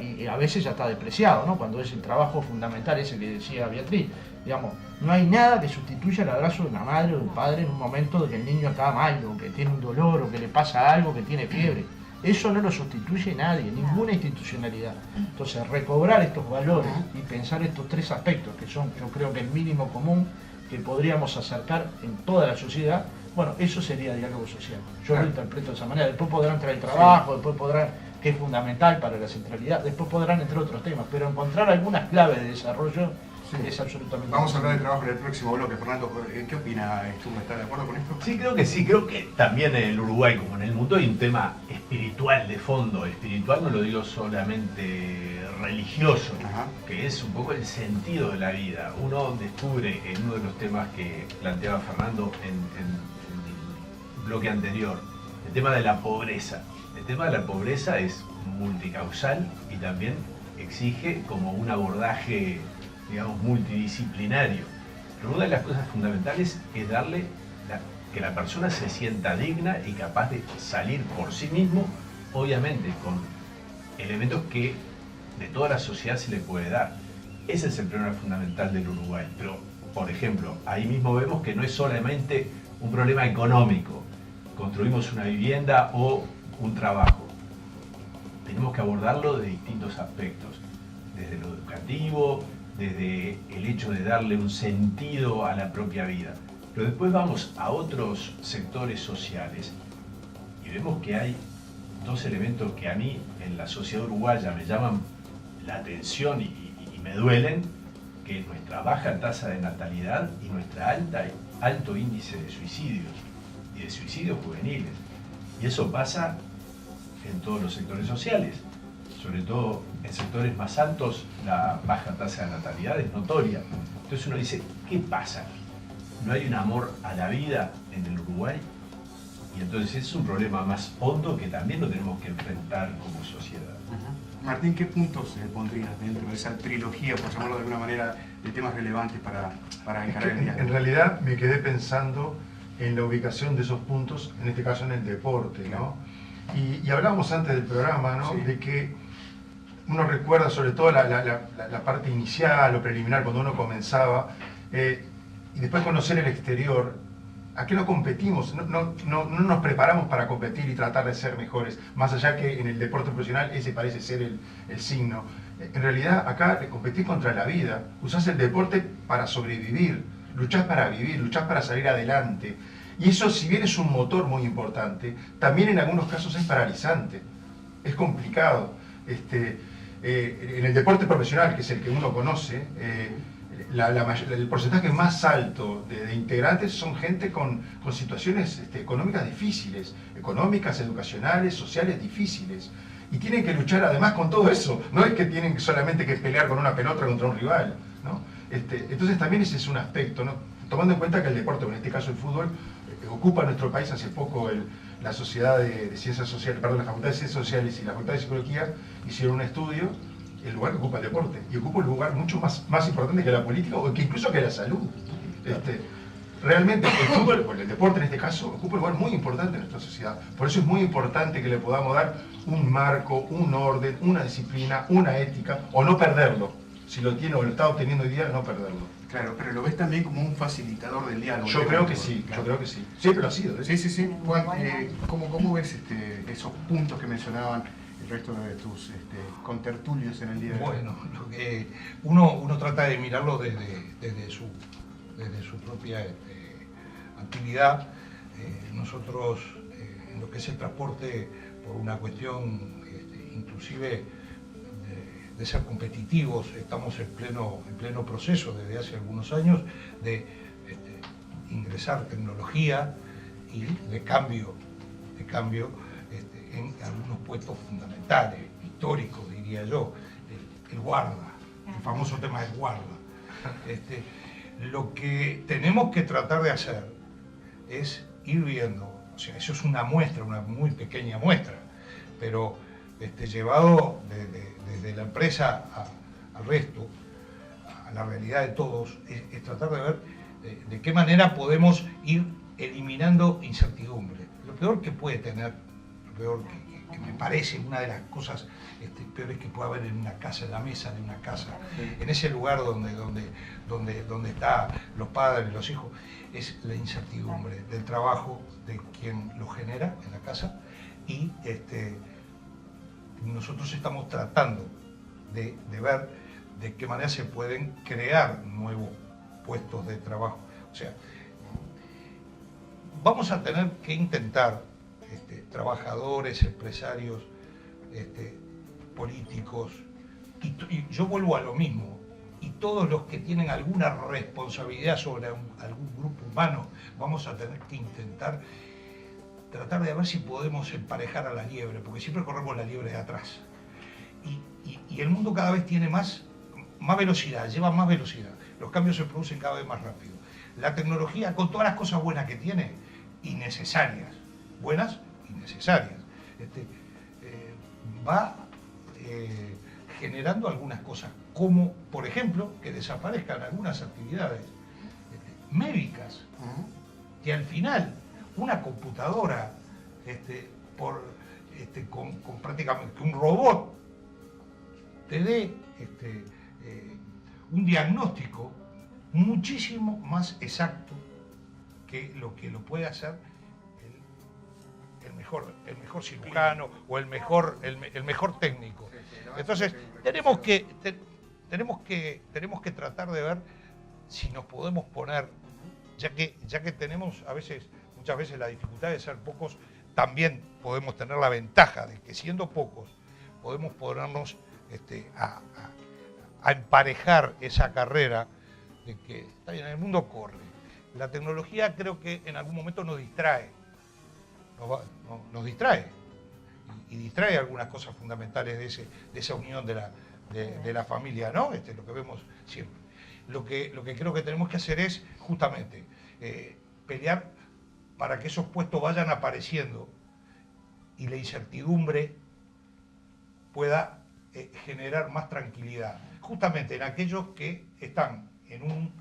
y a veces ya está despreciado, ¿no? Cuando es el trabajo fundamental ese que decía Beatriz, digamos, no hay nada que sustituya el abrazo de una madre o de un padre en un momento de que el niño está mal, o que tiene un dolor, o que le pasa algo, que tiene fiebre. Eso no lo sustituye nadie, ninguna institucionalidad. Entonces, recobrar estos valores y pensar estos tres aspectos, que son, yo creo que el mínimo común que podríamos acercar en toda la sociedad, bueno, eso sería diálogo social. Yo lo interpreto de esa manera. Después podrán entrar el trabajo, después podrán, que es fundamental para la centralidad, después podrán entrar otros temas, pero encontrar algunas claves de desarrollo es absolutamente... Vamos a hablar de trabajo en el próximo bloque. Fernando, ¿qué opina tú? ¿Estás de acuerdo con esto? Sí, creo que sí. Creo que también en el Uruguay, como en el mundo, hay un tema espiritual de fondo. Espiritual no lo digo solamente religioso, que es un poco el sentido de la vida. Uno descubre en uno de los temas que planteaba Fernando en el bloque anterior, el tema de la pobreza. El tema de la pobreza es multicausal y también exige como un abordaje, digamos, multidisciplinario. Pero una de las cosas fundamentales es darle que la persona se sienta digna y capaz de salir por sí mismo, obviamente con elementos que de toda la sociedad se le puede dar. Ese es el problema fundamental del Uruguay. Pero, por ejemplo, ahí mismo vemos que no es solamente un problema económico. Construimos una vivienda o un trabajo. Tenemos que abordarlo de distintos aspectos, desde lo educativo, desde el hecho de darle un sentido a la propia vida. Pero después vamos a otros sectores sociales y vemos que hay dos elementos que a mí en la sociedad uruguaya me llaman la atención y me duelen, que es nuestra baja tasa de natalidad y nuestro alto índice de suicidios y de suicidios juveniles. Y eso pasa en todos los sectores sociales. Sobre todo en sectores más altos, la baja tasa de natalidad es notoria. Entonces uno dice, ¿qué pasa? ¿No hay un amor a la vida en el Uruguay? Y entonces es un problema más hondo que también lo tenemos que enfrentar como sociedad. Martín, ¿qué puntos pondrías dentro de esa trilogía, por llamarlo de alguna manera, de temas relevantes para encarar el diálogo? En realidad me quedé pensando en la ubicación de esos puntos, en este caso en el deporte, ¿no? Y hablábamos antes del programa, ¿no? De que uno recuerda sobre todo la parte inicial o preliminar, cuando uno comenzaba, y después conocer el exterior. ¿A qué no competimos? No nos preparamos para competir y tratar de ser mejores, más allá que en el deporte profesional ese parece ser el signo. En realidad acá competís contra la vida, usás el deporte para sobrevivir, luchás para vivir, luchás para salir adelante. Y eso, si bien es un motor muy importante, también en algunos casos es paralizante, es complicado. En el deporte profesional, que es el que uno conoce, el porcentaje más alto de integrantes son gente con situaciones económicas difíciles, económicas, educacionales, sociales difíciles. Y tienen que luchar además con todo eso, no es que tienen solamente que pelear con una pelota contra un rival, ¿no? Entonces también ese es un aspecto, ¿no? Tomando en cuenta que el deporte, en este caso el fútbol, ocupa en nuestro país hace poco la Sociedad de Ciencias Sociales, perdón, la Facultad de Ciencias Sociales y la Facultad de Psicología hicieron un estudio, el lugar que ocupa el deporte, y ocupa un lugar mucho más importante que la política o que incluso que la salud. Realmente el fútbol, o el deporte en este caso, ocupa un lugar muy importante en nuestra sociedad. Por eso es muy importante que le podamos dar un marco, un orden, una disciplina, una ética, o no perderlo. Si lo tiene o lo está obteniendo hoy día, no perderlo. Claro, pero lo ves también como un facilitador del diálogo. Yo creo que sí, claro. Yo creo que sí. Siempre lo ha sido. Sí. Juan, ¿cómo ves esos puntos que mencionaban el resto de tus contertulios en el día de hoy? Bueno, lo que uno trata de mirarlo desde su propia actividad. Nosotros, en lo que es el transporte, por una cuestión inclusive ser competitivos. Estamos en pleno proceso desde hace algunos años de ingresar tecnología y de cambio en algunos puestos fundamentales, históricos, diría yo. El guarda, el famoso tema del guarda. Lo que tenemos que tratar de hacer es ir viendo, o sea, eso es una muestra, una muy pequeña muestra, pero llevado desde la empresa al resto, a la realidad de todos, es tratar de ver de qué manera podemos ir eliminando incertidumbre. Lo peor que puede tener, lo peor que me parece una de las cosas peores que puede haber en una casa, en la mesa de una casa, en ese lugar donde están los padres, los hijos, es la incertidumbre del trabajo de quien lo genera en la casa, y nosotros estamos tratando de ver de qué manera se pueden crear nuevos puestos de trabajo. O sea, vamos a tener que intentar, trabajadores, empresarios, políticos, y yo vuelvo a lo mismo, y todos los que tienen alguna responsabilidad sobre algún grupo humano, vamos a tener que intentar tratar de ver si podemos emparejar a la liebre, porque siempre corremos la liebre de atrás. Y el mundo cada vez tiene más velocidad, lleva más velocidad. Los cambios se producen cada vez más rápido. La tecnología, con todas las cosas buenas que tiene, y necesarias, buenas y necesarias, va generando algunas cosas, como por ejemplo que desaparezcan algunas actividades médicas, que al final una computadora con prácticamente un robot te dé un diagnóstico muchísimo más exacto que lo puede hacer el mejor cirujano o el mejor técnico. Entonces tenemos que tratar de ver si nos podemos poner, ya que tenemos muchas veces la dificultad de ser pocos, también podemos tener la ventaja de que siendo pocos podemos ponernos a emparejar esa carrera de que está bien, el mundo corre. La tecnología creo que en algún momento nos distrae, y distrae algunas cosas fundamentales de esa unión de la familia, ¿no? Lo que vemos siempre. Lo que creo que tenemos que hacer es justamente pelear para que esos puestos vayan apareciendo y la incertidumbre pueda generar más tranquilidad, justamente en aquellos que están en un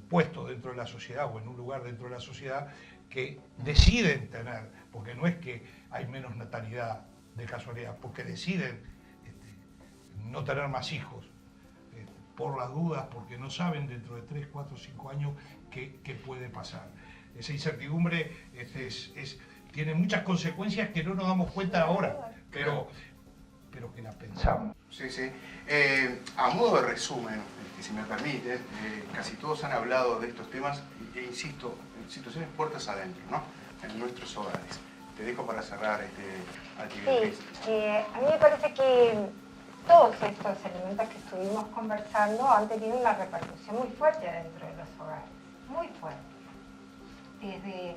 puesto dentro de la sociedad o en un lugar dentro de la sociedad que deciden tener, porque no es que hay menos natalidad de casualidad, porque deciden no tener más hijos, por las dudas, porque no saben dentro de 3, 4, 5 años qué puede pasar. Esa incertidumbre tiene muchas consecuencias que no nos damos cuenta ahora, pero que la pensamos. Sí, sí. A modo de resumen, si me permite, casi todos han hablado de estos temas, e insisto, en situaciones puertas adentro, ¿no? En nuestros hogares. Te dejo para cerrar actividad. Sí, a mí me parece que todos estos elementos que estuvimos conversando han tenido una repercusión muy fuerte dentro de los hogares, muy fuerte. Desde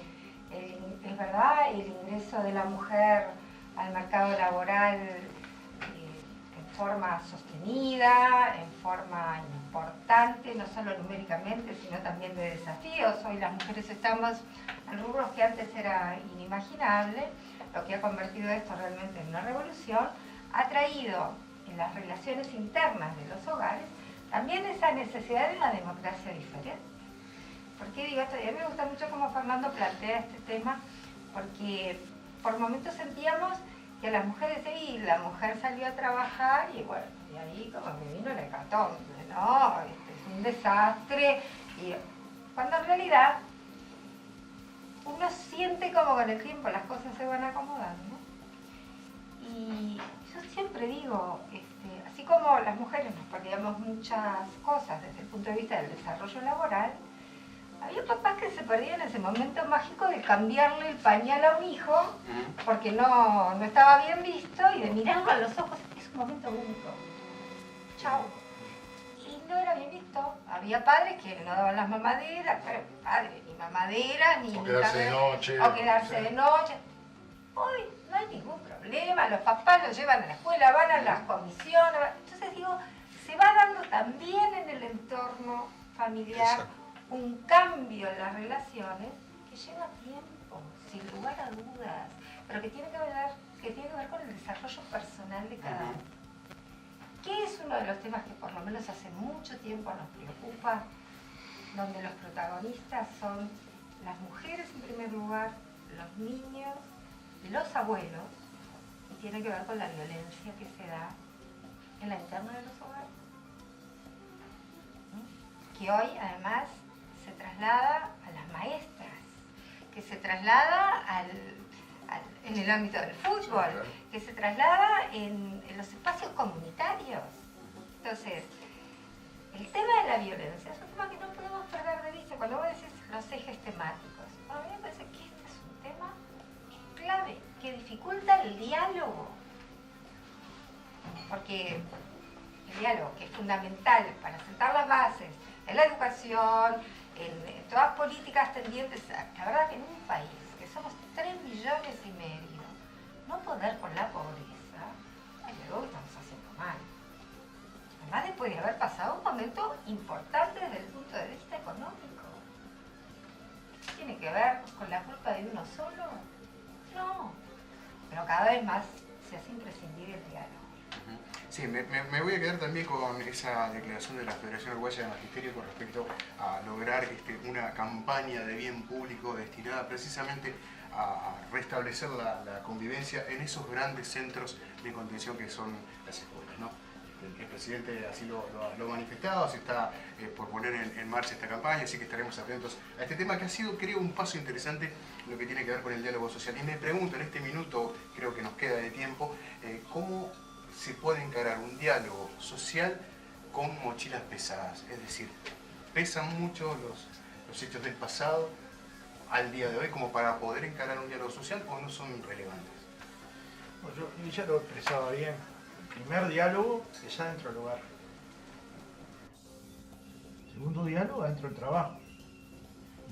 es verdad, el ingreso de la mujer al mercado laboral en forma sostenida, en forma importante, no solo numéricamente, sino también de desafíos. Hoy las mujeres estamos en rubros que antes era inimaginable. Lo que ha convertido esto realmente en una revolución ha traído en las relaciones internas de los hogares también esa necesidad de una democracia diferente. ¿Por qué digo esto? Y a mí me gusta mucho cómo Fernando plantea este tema, porque por momentos sentíamos que las mujeres, sí, la mujer salió a trabajar y bueno, y ahí como que vino la hecatombe, ¿no? Es un desastre, y cuando en realidad uno siente como con el tiempo las cosas se van acomodando. Y yo siempre digo, así como las mujeres nos perdíamos muchas cosas desde el punto de vista del desarrollo laboral, había papás que se perdían ese momento mágico de cambiarle el pañal a un hijo porque no estaba bien visto y de mirarlo a los ojos. un momento único. Chao. Y no era bien visto. Había padres que no daban las mamaderas, pero padre, ni mamaderas, ni... O quedarse de noche. O quedarse de noche. Hoy no hay ningún problema, los papás los llevan a la escuela, van a las comisiones. Entonces digo, se va dando también en el entorno familiar un cambio en las relaciones que lleva tiempo, sin lugar a dudas, pero que tiene que ver con el desarrollo personal de cada uno. Que es uno de los temas que por lo menos hace mucho tiempo nos preocupa, donde los protagonistas son las mujeres en primer lugar, los niños, los abuelos, y tiene que ver con la violencia que se da en la interna de los hogares. Que hoy además se traslada a las maestras, que se traslada en el ámbito del fútbol, que se traslada en los espacios comunitarios. Entonces, el tema de la violencia es un tema que no podemos perder de vista. Cuando vos decís los ejes temáticos, a mí me parece que este es un tema clave, que dificulta el diálogo. Porque el diálogo, que es fundamental para sentar las bases en la educación, en todas políticas tendientes a... La verdad que en un país que somos 3,5 millones, no poder con la pobreza, es algo que estamos haciendo mal. Además, después de haber pasado un momento importante desde el punto de vista económico. ¿Tiene que ver con la culpa de uno solo? No. Pero cada vez más se hace imprescindible el diálogo. Sí, me voy a quedar también con esa declaración de la Federación Uruguaya de Magisterio con respecto a lograr una campaña de bien público destinada precisamente a restablecer la convivencia en esos grandes centros de contención que son las escuelas, ¿no? El presidente así lo ha manifestado, se está por poner en marcha esta campaña, así que estaremos atentos a este tema que ha sido, creo, un paso interesante en lo que tiene que ver con el diálogo social. Y me pregunto en este minuto, creo que nos queda de tiempo, ¿cómo se puede encarar un diálogo social con mochilas pesadas? Es decir, ¿pesan mucho los hechos del pasado al día de hoy como para poder encarar un diálogo social o no son relevantes? Bueno, yo ya lo expresaba bien. El primer diálogo es adentro del hogar. El segundo diálogo adentro del trabajo.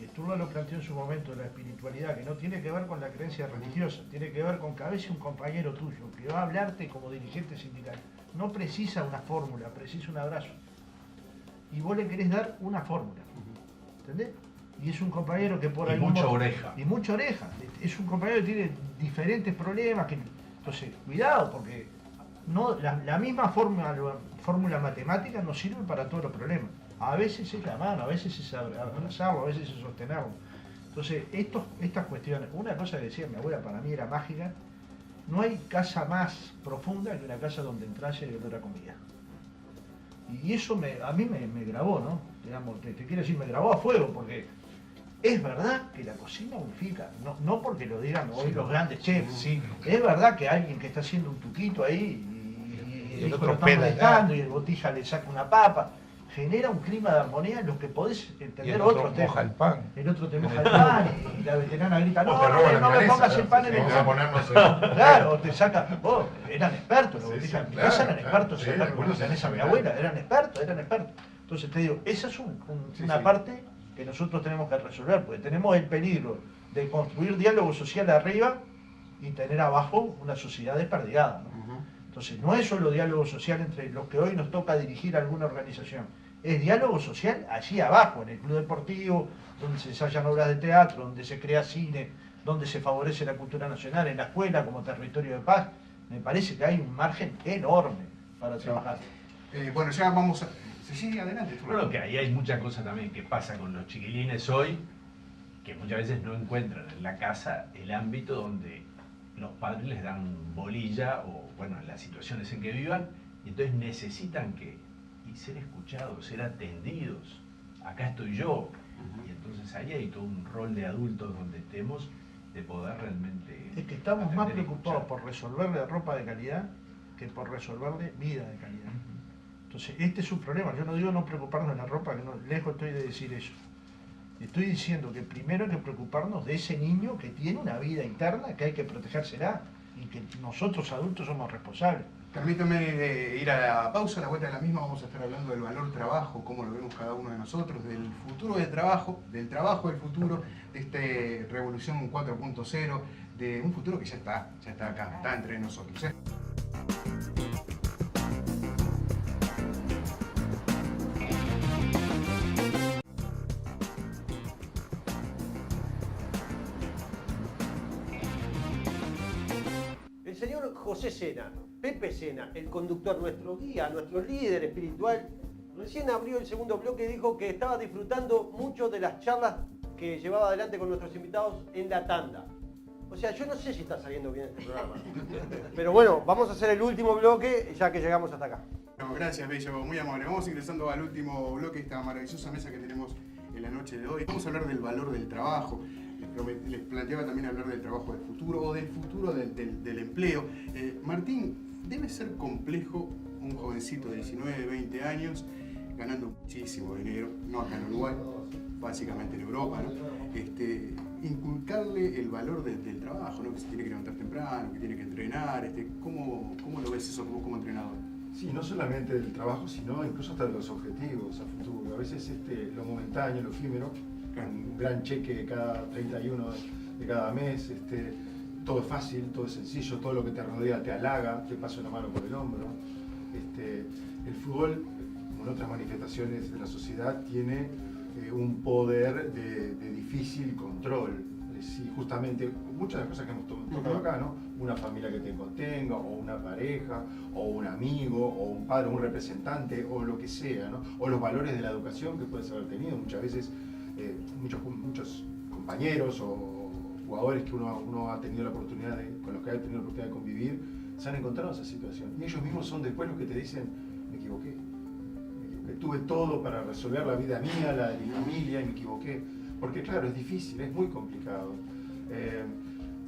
Y Sturla lo planteó en su momento, la espiritualidad, que no tiene que ver con la creencia religiosa, tiene que ver con que a veces un compañero tuyo que va a hablarte como dirigente sindical no precisa una fórmula, precisa un abrazo. Y vos le querés dar una fórmula. ¿Entendés? Y es un compañero que por algún mucha modo... oreja. Y mucha oreja. Es un compañero que tiene diferentes problemas. Entonces, cuidado, porque no, la misma fórmula matemática no sirve para todos los problemas. A veces es la mano, a veces es abrazarlo, a veces es sostenerlo. Entonces, estas cuestiones, una cosa que decía mi abuela para mí era mágica, no hay casa más profunda que una casa donde entras y hay olor a comida. Y eso a mí me grabó, ¿no? Digamos, te quiero decir, me grabó a fuego, porque es verdad que la cocina unifica, no porque lo digan hoy los grandes chefs, sí. Es verdad que alguien que está haciendo un tuquito ahí y el otro lo está molestando y el botija le saca una papa, genera un clima de armonía en lo que podés entender otros temas. El pan. El otro te moja el pan y la veterana grita, no me pongas el pan en el pan. Claro, te saca, vos, eran expertos, los botijas en mi casa eran expertos en sacar la milanesa a mi abuela, eran expertos. Entonces te digo, esa es una parte que nosotros tenemos que resolver, porque tenemos el peligro de construir diálogo social arriba y tener abajo una sociedad desperdigada, ¿no? Entonces no es solo diálogo social entre los que hoy nos toca dirigir alguna organización, es diálogo social allí abajo, en el club deportivo, donde se ensayan obras de teatro, donde se crea cine, donde se favorece la cultura nacional, en la escuela como territorio de paz. Me parece que hay un margen enorme para trabajar. Bueno, ya vamos a... Sí, adelante. Bueno, que ahí hay mucha cosa también que pasa con los chiquilines hoy, que muchas veces no encuentran en la casa el ámbito donde los padres les dan bolilla o, bueno, en las situaciones en que vivan, y entonces necesitan ser escuchados, ser atendidos. Acá estoy yo. Y entonces ahí hay todo un rol de adultos donde estemos de poder realmente... Es que estamos más preocupados por resolverle ropa de calidad que por resolverle vida de calidad. Entonces, este es un problema. Yo no digo no preocuparnos de la ropa, que no, lejos estoy de decir eso. Estoy diciendo que primero hay que preocuparnos de ese niño que tiene una vida interna que hay que protegérsela. y que nosotros adultos somos responsables. Permítame ir a la pausa, a la vuelta de la misma vamos a estar hablando del valor trabajo, cómo lo vemos cada uno de nosotros, del futuro del trabajo del futuro, de esta revolución 4.0, de un futuro que ya está acá, está entre nosotros. El señor José Sena, Pepe Sena, el conductor, nuestro guía, nuestro líder espiritual, recién abrió el segundo bloque y dijo que estaba disfrutando mucho de las charlas que llevaba adelante con nuestros invitados en la tanda. O sea, yo no sé si está saliendo bien este programa. Pero bueno, vamos a hacer el último bloque ya que llegamos hasta acá. No, gracias, Bello, muy amable. Vamos ingresando al último bloque de esta maravillosa mesa que tenemos en la noche de hoy. Vamos a hablar del valor del trabajo. Les planteaba también hablar del trabajo del futuro o del futuro del empleo. Martín, debe ser complejo un jovencito de 19, 20 años ganando muchísimo dinero, no acá en Uruguay, básicamente en Europa, ¿no? Inculcarle el valor del trabajo, ¿no? Que se tiene que levantar temprano, que tiene que entrenar. ¿Cómo lo ves eso como entrenador? Sí, no solamente del trabajo, sino incluso hasta de los objetivos a futuro. A veces lo momentáneo, lo efímero, un gran cheque cada 31 de cada mes, todo es fácil, todo es sencillo, todo lo que te rodea te halaga, te pasa una mano por el hombro. El fútbol, como en otras manifestaciones de la sociedad, tiene un poder de difícil control. Sí, justamente muchas de las cosas que hemos tocado acá, ¿no? Una familia que te contenga, o una pareja, o un amigo, o un padre, un representante, o lo que sea, ¿no? O los valores de la educación que puedes haber tenido. Muchas veces muchos compañeros o jugadores que uno ha tenido la oportunidad con los que ha tenido la oportunidad de convivir, se han encontrado en esa situación. Y ellos mismos son después los que te dicen, me equivoqué, tuve todo para resolver la vida mía, la de mi familia, y me equivoqué. Porque claro, es difícil, es muy complicado.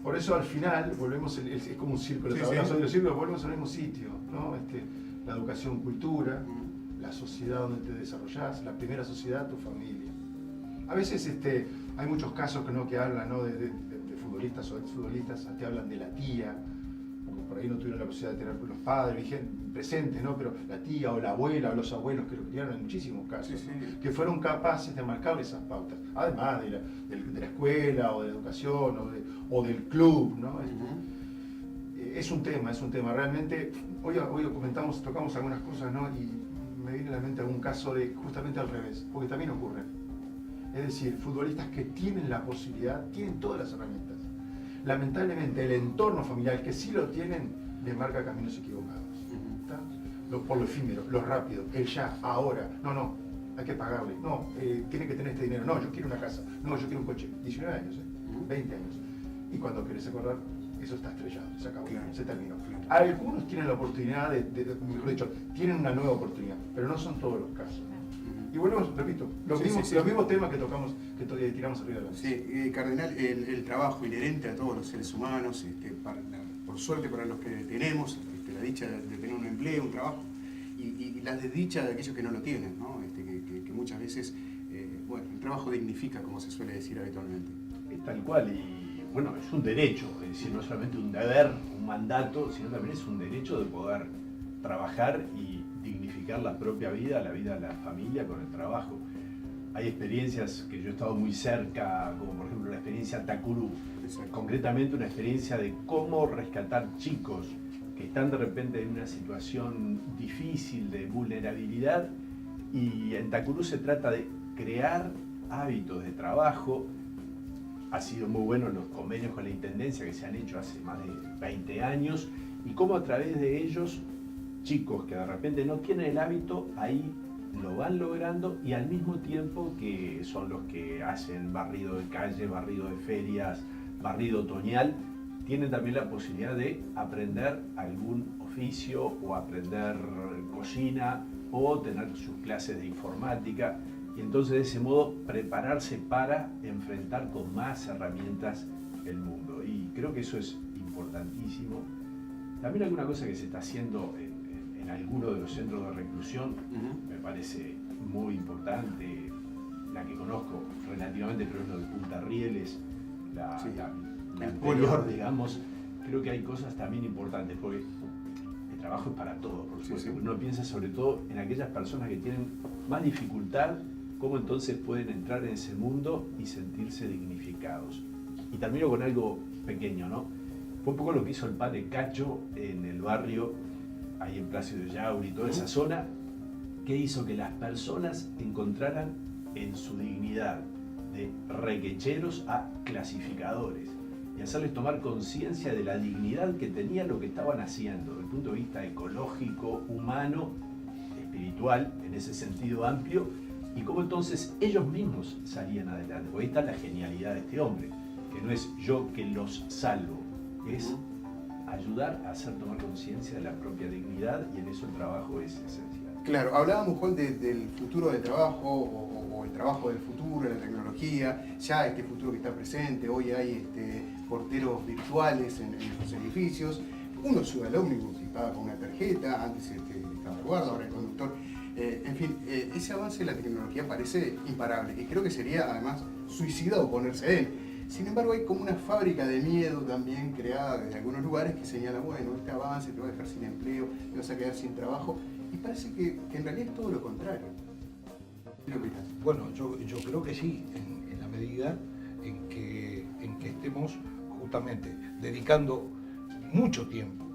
Por eso al final volvemos, es como un círculo, volvemos al mismo sitio, ¿no? La educación, cultura, la sociedad donde te desarrollás, la primera sociedad, tu familia. A veces hay muchos casos que hablan, ¿no? de futbolistas o exfutbolistas, te hablan de la tía, porque por ahí no tuvieron la posibilidad de tener los padres presentes, ¿no? Pero la tía o la abuela o los abuelos que lo criaron en muchísimos casos, que fueron capaces de marcarle esas pautas, además de la escuela o de la educación o del club, ¿no? Es un tema, realmente. Hoy tocamos algunas cosas, ¿no? Y me viene a la mente algún caso de justamente al revés, porque también ocurre. Es decir, futbolistas que tienen la posibilidad, tienen todas las herramientas. Lamentablemente el entorno familiar, que sí lo tienen, les marca caminos equivocados. Por lo efímero, lo rápido, el ya, ahora, no, hay que pagarle, no, tiene que tener este dinero, no, yo quiero una casa, no, yo quiero un coche. 19 años, 20 años. Y cuando querés acordar, eso está estrellado, se acabó, se terminó. Algunos tienen la oportunidad mejor dicho, tienen una nueva oportunidad, pero no son todos los casos. Y volvemos, repito, los mismos temas que tocamos, que todavía tiramos arriba de la mesa. Sí, Cardenal, el trabajo inherente a todos los seres humanos, por suerte para los que tenemos, la dicha de tener un empleo, un trabajo, y la desdicha de aquellos que no lo tienen, ¿no? Que muchas veces, el trabajo dignifica, como se suele decir habitualmente. Tal cual, y bueno, es un derecho, es decir, no solamente un deber, un mandato, sino también es un derecho de poder trabajar y dignificar la propia vida, la vida de la familia con el trabajo. Hay experiencias que yo he estado muy cerca, como por ejemplo la experiencia Takuru, concretamente una experiencia de cómo rescatar chicos que están de repente en una situación difícil de vulnerabilidad, y en Takuru se trata de crear hábitos de trabajo. Ha sido muy bueno los convenios con la Intendencia que se han hecho hace más de 20 años, y cómo a través de ellos chicos que de repente no tienen el hábito, ahí lo van logrando, y al mismo tiempo que son los que hacen barrido de calle, barrido de ferias, barrido otoñal, tienen también la posibilidad de aprender algún oficio o aprender cocina o tener sus clases de informática, y entonces de ese modo prepararse para enfrentar con más herramientas el mundo. Y creo que eso es importantísimo. También alguna cosa que se está haciendo en algunos de los centros de reclusión, me parece muy importante, la que conozco relativamente, pero es lo de Punta Rieles, la anterior, digamos, creo que hay cosas también importantes, porque el trabajo es para todos, por supuesto. Sí. Uno piensa sobre todo en aquellas personas que tienen más dificultad, cómo entonces pueden entrar en ese mundo y sentirse dignificados. Y termino con algo pequeño, ¿no? Fue un poco lo que hizo el padre Cacho en el barrio, ahí en Plácido Yauri, toda esa zona, que hizo que las personas encontraran en su dignidad de requecheros a clasificadores y hacerles tomar conciencia de la dignidad que tenía lo que estaban haciendo desde el punto de vista ecológico, humano, espiritual, en ese sentido amplio, y cómo entonces ellos mismos salían adelante. Porque ahí está la genialidad de este hombre, que no es yo que los salvo, es ayudar a hacer tomar conciencia de la propia dignidad, y en eso el trabajo es esencial. Claro, hablábamos, Juan, del futuro del trabajo o el trabajo del futuro, la tecnología, ya este futuro que está presente. Hoy hay porteros virtuales en los edificios. Uno sube al ómnibus y paga con una tarjeta, antes estaba el guarda, ahora el conductor. En fin, ese avance de la tecnología parece imparable y creo que sería además suicida oponerse a él. Sin embargo, hay como una fábrica de miedo también creada desde algunos lugares que señala, bueno, este avance te va a dejar sin empleo, te vas a quedar sin trabajo. Y parece que en realidad es todo lo contrario. ¿Qué opinas? Bueno, yo creo que sí, en la medida en que estemos justamente dedicando mucho tiempo,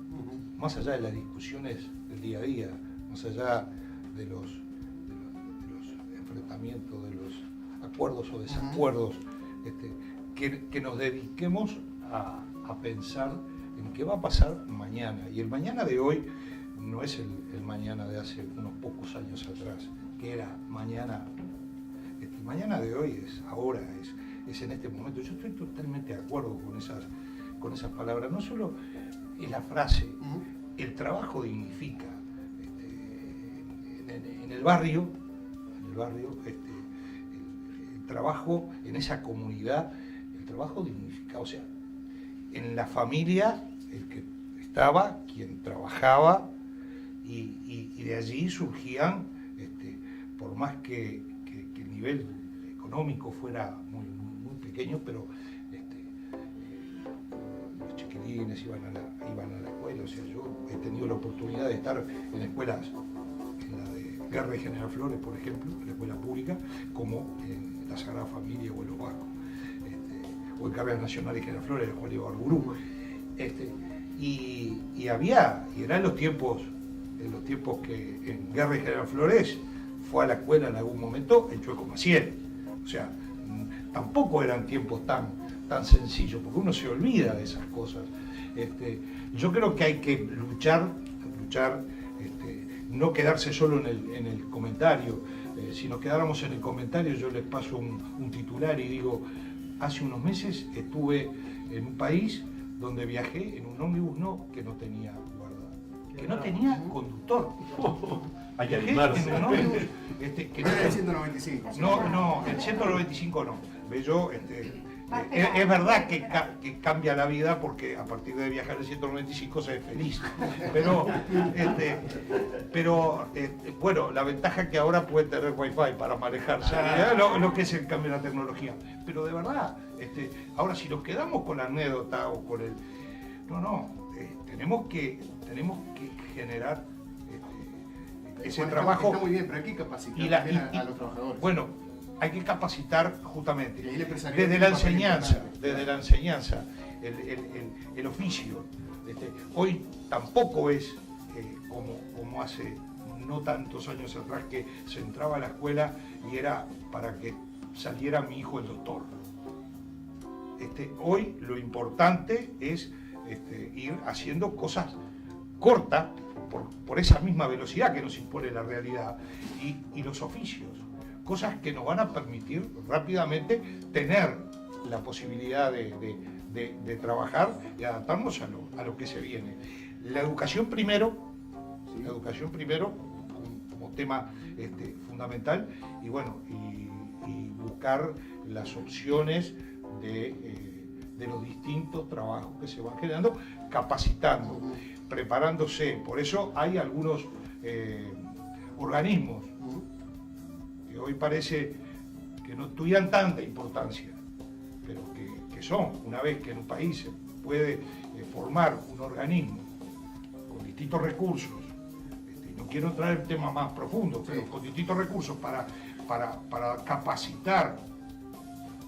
más allá de las discusiones del día a día, más allá de los enfrentamientos, de los acuerdos o desacuerdos, que nos dediquemos a pensar en qué va a pasar mañana. Y el mañana de hoy no es el mañana de hace unos pocos años atrás, que era mañana. El mañana de hoy es ahora, es en este momento. Yo estoy totalmente de acuerdo con esas palabras. No solo es la frase, el trabajo dignifica. En el barrio, el trabajo en esa comunidad, el trabajo dignifica. O sea, en la familia, el que estaba, quien trabajaba, y de allí surgían, por más que el nivel económico fuera muy pequeño, pero los chiquilines iban a la escuela. O sea, yo he tenido la oportunidad de estar en escuelas, en la de Guerra y General Flores, por ejemplo, en la escuela pública, como en la Sagrada Familia o en Los Vascos, o en Carreras Nacional y General Flores, de Juan Ibarburú. Y eran los tiempos que en Guerra y General Flores fue a la escuela en algún momento el Chueco Maciel. O sea, tampoco eran tiempos tan sencillos, porque uno se olvida de esas cosas. Yo creo que hay que luchar, no quedarse solo en el comentario. Si nos quedáramos en el comentario, yo les paso un titular y digo, hace unos meses estuve en un país donde viajé en un ómnibus que no tenía guarda, que no tenía conductor. Hay que Viajé animarse. en un ómnibus que no, El 195. ¿sí? no, el 195 no. Ve, yo, es verdad que cambia la vida, porque a partir de viajar el 195 se es feliz. Pero bueno, la ventaja es que ahora puede tener wifi para manejarse, lo que es el cambio de la tecnología. Pero de verdad, ahora si nos quedamos con la anécdota o con el... tenemos que generar ese Bueno, trabajo. Está muy bien, pero hay que capacitar también a los trabajadores. Bueno, hay que capacitar justamente Y ahí el empresariado desde tiene la un papel enseñanza, importante. el oficio. Hoy tampoco es como hace no tantos años atrás, que se entraba a la escuela y era para que saliera mi hijo el doctor. Hoy lo importante es ir haciendo cosas cortas por esa misma velocidad que nos impone la realidad, y los oficios, cosas que nos van a permitir rápidamente tener la posibilidad de trabajar y adaptarnos a lo que se viene. La educación primero, como tema fundamental, y bueno, y buscar las opciones de los distintos trabajos que se van generando, capacitando, preparándose. Por eso hay algunos organismos que hoy parece que no tuvieran tanta importancia, pero que son, una vez que en un país puede formar un organismo con distintos recursos, no quiero entrar en temas más profundos, pero con distintos recursos para capacitar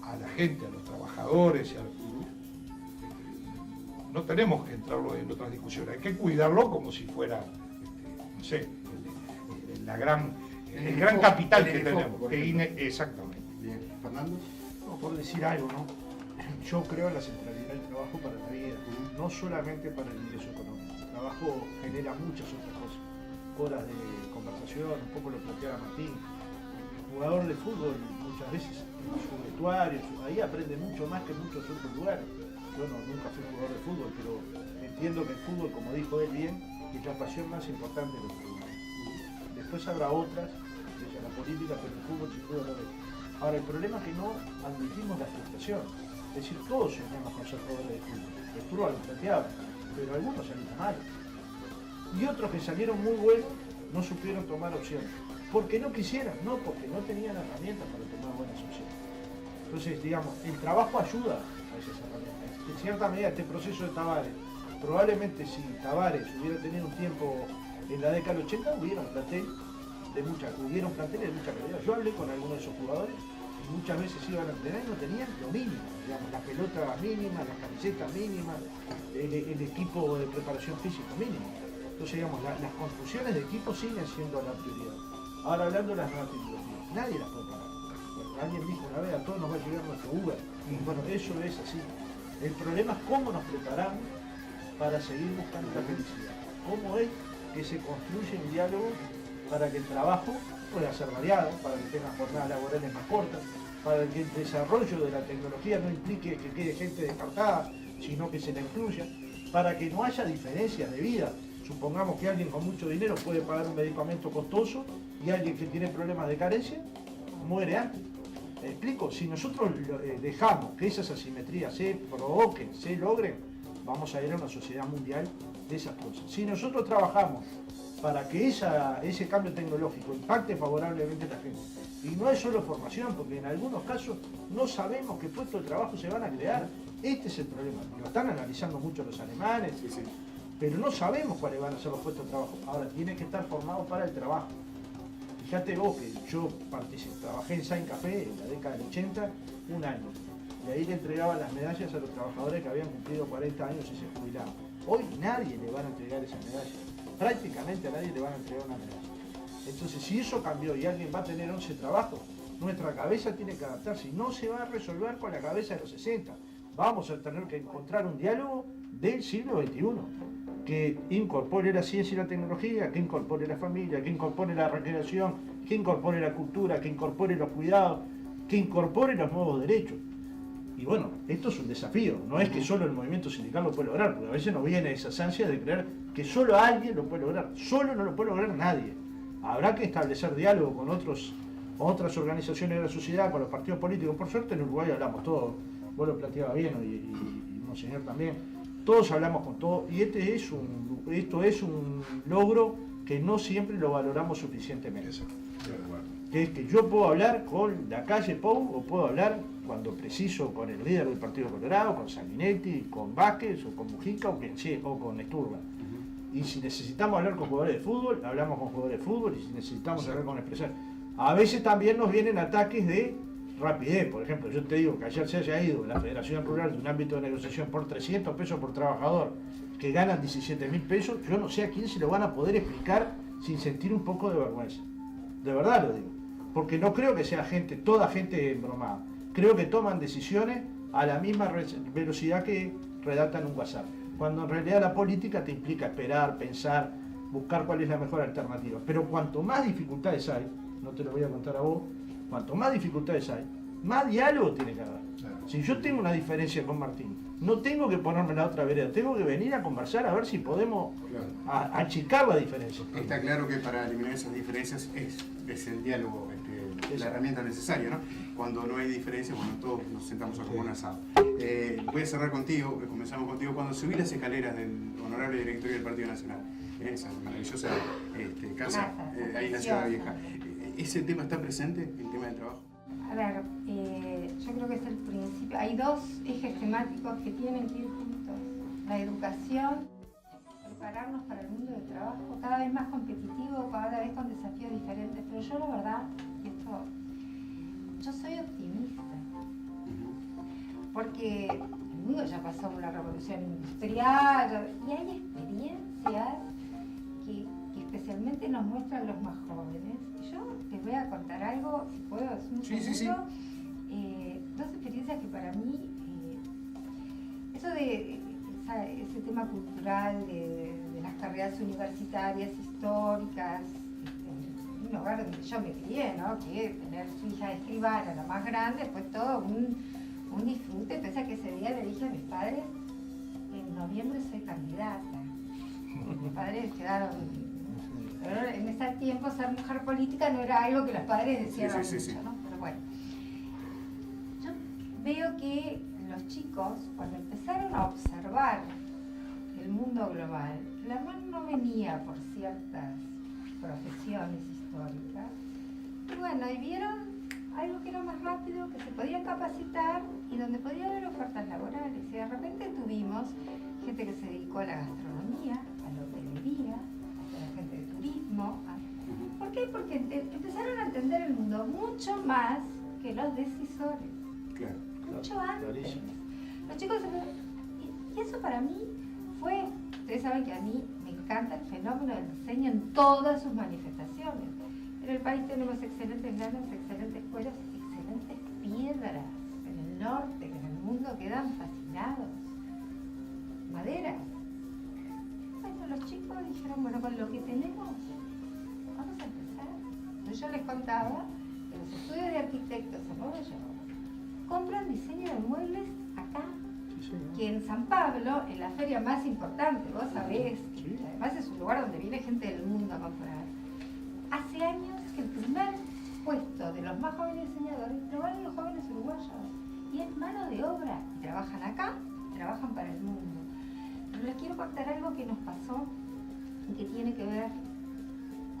a la gente, a los trabajadores, no tenemos que entrarlo en otras discusiones, hay que cuidarlo como si fuera, no sé, el gran capital que tenemos. Exactamente. Bien, Fernando. No, por decir algo, ¿no? Yo creo en la centralidad del trabajo para la vida, no solamente para el ingreso económico. El trabajo genera muchas otras cosas, horas de conversación, un poco lo planteaba Martín. El jugador de fútbol muchas veces en su vestuario, ahí aprende mucho más que en muchos otros lugares. Yo nunca fui jugador de fútbol, pero entiendo que el fútbol, como dijo él bien, es la pasión más importante de los jugadores. Después habrá otras, de la política, pero el fútbol sin duda lo es. Ahora, el problema es que no admitimos la frustración. Es decir, todos soñamos con ser jugadores de fútbol. El fútbol lo planteaba, pero algunos salieron mal. Y otros que salieron muy buenos no supieron tomar opciones. Porque no quisieran, no porque no tenían herramientas para tomar buenas opciones. Entonces, digamos, el trabajo ayuda a esas herramientas. En cierta medida, este proceso de Tavares, probablemente si Tavares hubiera tenido un tiempo en la década del 80, hubieron planteles de mucha calidad. Yo hablé con algunos de esos jugadores y muchas veces iban a entrenar y no tenían lo mínimo, digamos, las pelotas mínimas, las camisetas mínimas, el equipo de preparación física mínimo. Entonces, digamos, las construcciones de equipo siguen siendo la prioridad. Ahora, hablando de las nuevas tecnologías, nadie las puede parar. Alguien dijo una vez, a todos nos va a llegar nuestro Uber. Bueno, eso es así. El problema es cómo nos preparamos para seguir buscando la felicidad. Cómo es que se construye un diálogo para que el trabajo pueda ser variado, para que tenga jornadas laborales más cortas, para que el desarrollo de la tecnología no implique que quede gente descartada, sino que se la incluya, para que no haya diferencias de vida. Supongamos que alguien con mucho dinero puede pagar un medicamento costoso y alguien que tiene problemas de carencia muere antes. ¿Me explico? Si nosotros dejamos que esas asimetrías se provoquen, se logren, vamos a ir a una sociedad mundial de esas cosas. Si nosotros trabajamos para que ese cambio tecnológico impacte favorablemente a la gente, y no es solo formación, porque en algunos casos no sabemos qué puestos de trabajo se van a crear, este es el problema. Lo están analizando mucho los alemanes, pero no sabemos cuáles van a ser los puestos de trabajo. Ahora, tiene que estar formado para el trabajo. Fíjate vos que yo trabajé en Saint Café en la década del 80, un año. Y ahí le entregaban las medallas a los trabajadores que habían cumplido 40 años y se jubilaban. Hoy nadie le van a entregar esa medalla. Prácticamente a nadie le van a entregar una medalla. Entonces, si eso cambió y alguien va a tener 11 trabajos, nuestra cabeza tiene que adaptarse. Y no se va a resolver con la cabeza de los 60. Vamos a tener que encontrar un diálogo del siglo XXI. Que incorpore la ciencia y la tecnología, que incorpore la familia, que incorpore la recreación, que incorpore la cultura, que incorpore los cuidados, que incorpore los nuevos derechos. Y bueno, esto es un desafío, no es que solo el movimiento sindical lo puede lograr, porque a veces nos viene esa ansia de creer que solo alguien lo puede lograr, solo no lo puede lograr nadie. Habrá que establecer diálogo con otras organizaciones de la sociedad, con los partidos políticos. Por suerte en Uruguay hablamos todos, vos lo planteabas bien y Monseñor también. Todos hablamos con todos y esto es un logro que no siempre lo valoramos suficientemente. Que es que yo puedo hablar con la calle Pou o puedo hablar cuando preciso con el líder del Partido Colorado, con Sanguinetti, con Vázquez o con Mujica o con Esturba. Y si necesitamos hablar con jugadores de fútbol, hablamos con jugadores de fútbol y si necesitamos hablar con empresarios. A veces también nos vienen ataques de rapidez. Por ejemplo, yo te digo que ayer se haya ido la Federación Rural de un ámbito de negociación por 300 pesos por trabajador, que ganan 17.000 pesos, yo no sé a quién se lo van a poder explicar sin sentir un poco de vergüenza. De verdad lo digo. Porque no creo que sea toda gente embromada. Creo que toman decisiones a la misma velocidad que redactan un WhatsApp. Cuando en realidad la política te implica esperar, pensar, buscar cuál es la mejor alternativa. Pero cuanto más dificultades hay, no te lo voy a contar a vos, cuanto más dificultades hay, más diálogo tiene que haber. Si yo tengo una diferencia con Martín, no tengo que ponerme en la otra vereda, tengo que venir a conversar a ver si podemos achicar la diferencia. Está claro que para eliminar esas diferencias es el diálogo la herramienta necesaria, ¿no? Cuando no hay diferencias, bueno, todos nos sentamos a comer un asado. Voy a cerrar contigo, comenzamos contigo. Cuando subí las escaleras del honorable directorio del Partido Nacional, en esa maravillosa casa, ahí en la Ciudad Vieja, ¿ese tema está presente, el tema del trabajo? A ver, yo creo que es el principio. Hay dos ejes temáticos que tienen que ir juntos. La educación, prepararnos para el mundo del trabajo, cada vez más competitivo, cada vez con desafíos diferentes. Pero yo la verdad, yo soy optimista. Porque el mundo ya pasó por la revolución industrial y hay experiencias que especialmente nos muestran los más jóvenes. Yo les voy a contar algo, si puedo, es un segundo. Dos experiencias que para mí, eso de ese tema cultural de las carreras universitarias históricas, un hogar donde yo me crié, ¿no? Que tener su hija de escribana, la más grande, fue todo un disfrute. Pese a que ese día le dije a mis padres, en noviembre soy candidata. Mis padres quedaron... Pero en ese tiempo ser mujer política no era algo que los padres decían mucho, ¿no? Pero bueno, yo veo que los chicos, cuando empezaron a observar el mundo global, la mano no venía por ciertas profesiones históricas, y bueno, y vieron algo que era más rápido, que se podían capacitar y donde podía haber ofertas laborales. Y de repente tuvimos gente que se dedicó a la gastronomía, a la hotelería, a la gente de turismo. ¿Por qué? Porque empezaron a entender el mundo mucho más que los decisores. Claro. Mucho antes. Clarísimo. Los chicos, y eso para mí fue, ustedes saben que a mí me encanta el fenómeno del diseño en todas sus manifestaciones. En el país tenemos excelentes ganas, excelentes escuelas, excelentes piedras. En el norte, que en el mundo quedan fascinados. Maderas. Bueno, los chicos dijeron, bueno, con lo que tenemos, vamos a empezar. Entonces yo les contaba que los estudios de arquitectos en Nueva York compran diseño de muebles acá. Que en San Pablo, en la feria más importante, vos sabés, que además es un lugar donde viene gente del mundo a comprar. Hace años que el primer puesto de los más jóvenes diseñadores lo van los jóvenes uruguayos. Y es mano de obra. Y trabajan acá, y trabajan para el mundo. Pero les quiero contar algo que nos pasó y que tiene que ver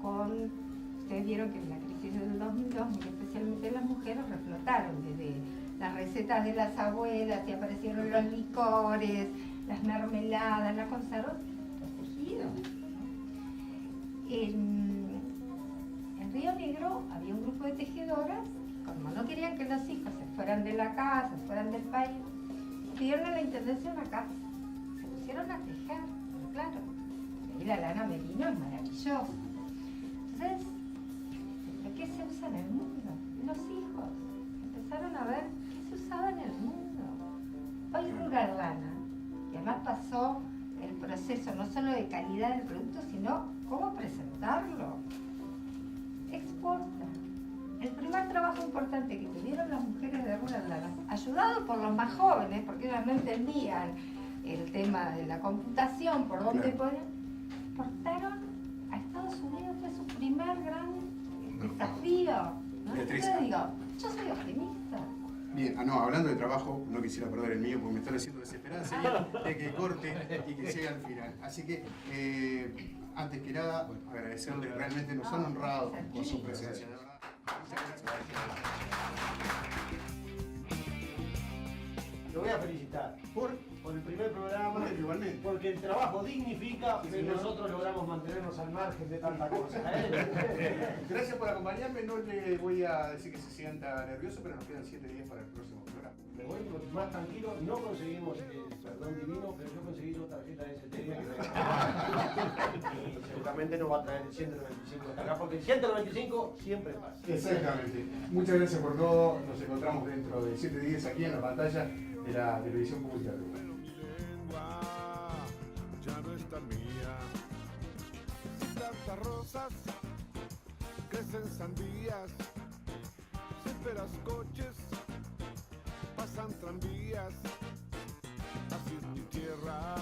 con... Ustedes vieron que en la crisis del 2002, muy especialmente las mujeres, reflotaron desde las recetas de las abuelas y aparecieron los licores, las mermeladas, las conservas, los tejidos. En Río Negro había un grupo de tejedoras que, como no querían que los hijos se fueran de la casa, se fueran del país, pidieron a la intendencia una casa. Se pusieron a tejer, pero claro, ahí la lana merino es maravillosa. Entonces, ¿de qué se usa en el mundo? Los hijos empezaron a ver qué se usaba en el mundo. Hoy Rural Lana, que además pasó el proceso no solo de calidad del producto, sino cómo presentarlo, exporta. El primer trabajo importante que tuvieron las mujeres de Rural Lana, ayudados por los más jóvenes, porque ellas no entendían el tema de la computación, por dónde podían, exportaron a Estados Unidos. Fue su primer gran desafío, ¿no? Beatriz. Yo digo, yo soy optimista. Bien, hablando de trabajo, no quisiera perder el mío porque me están haciendo desesperada señal de que corte y que llegue al final. Así que, antes que nada, agradecerles, realmente nos han honrado con su presencia, de verdad. Muchas gracias. Lo voy a felicitar por el primer programa, Igualmente. porque el trabajo dignifica, Sí, pero señor. nosotros logramos mantenernos al margen de tanta cosa. Gracias por acompañarme, no le voy a decir que se sienta nervioso, pero nos quedan 7 días para el próximo programa. Me voy más tranquilo, no conseguimos el perdón divino, pero yo conseguí dos tarjetas de ST. Y seguramente nos va a traer el 195 hasta acá, porque el 195 siempre pasa. Exactamente. Muchas gracias por todo. Nos encontramos dentro de 7 días aquí en la pantalla de la televisión pública de Uruguay. Ya no es tan mía. Sin tantas rosas crecen sandías, si esperas coches pasan tranvías, así es mi tierra.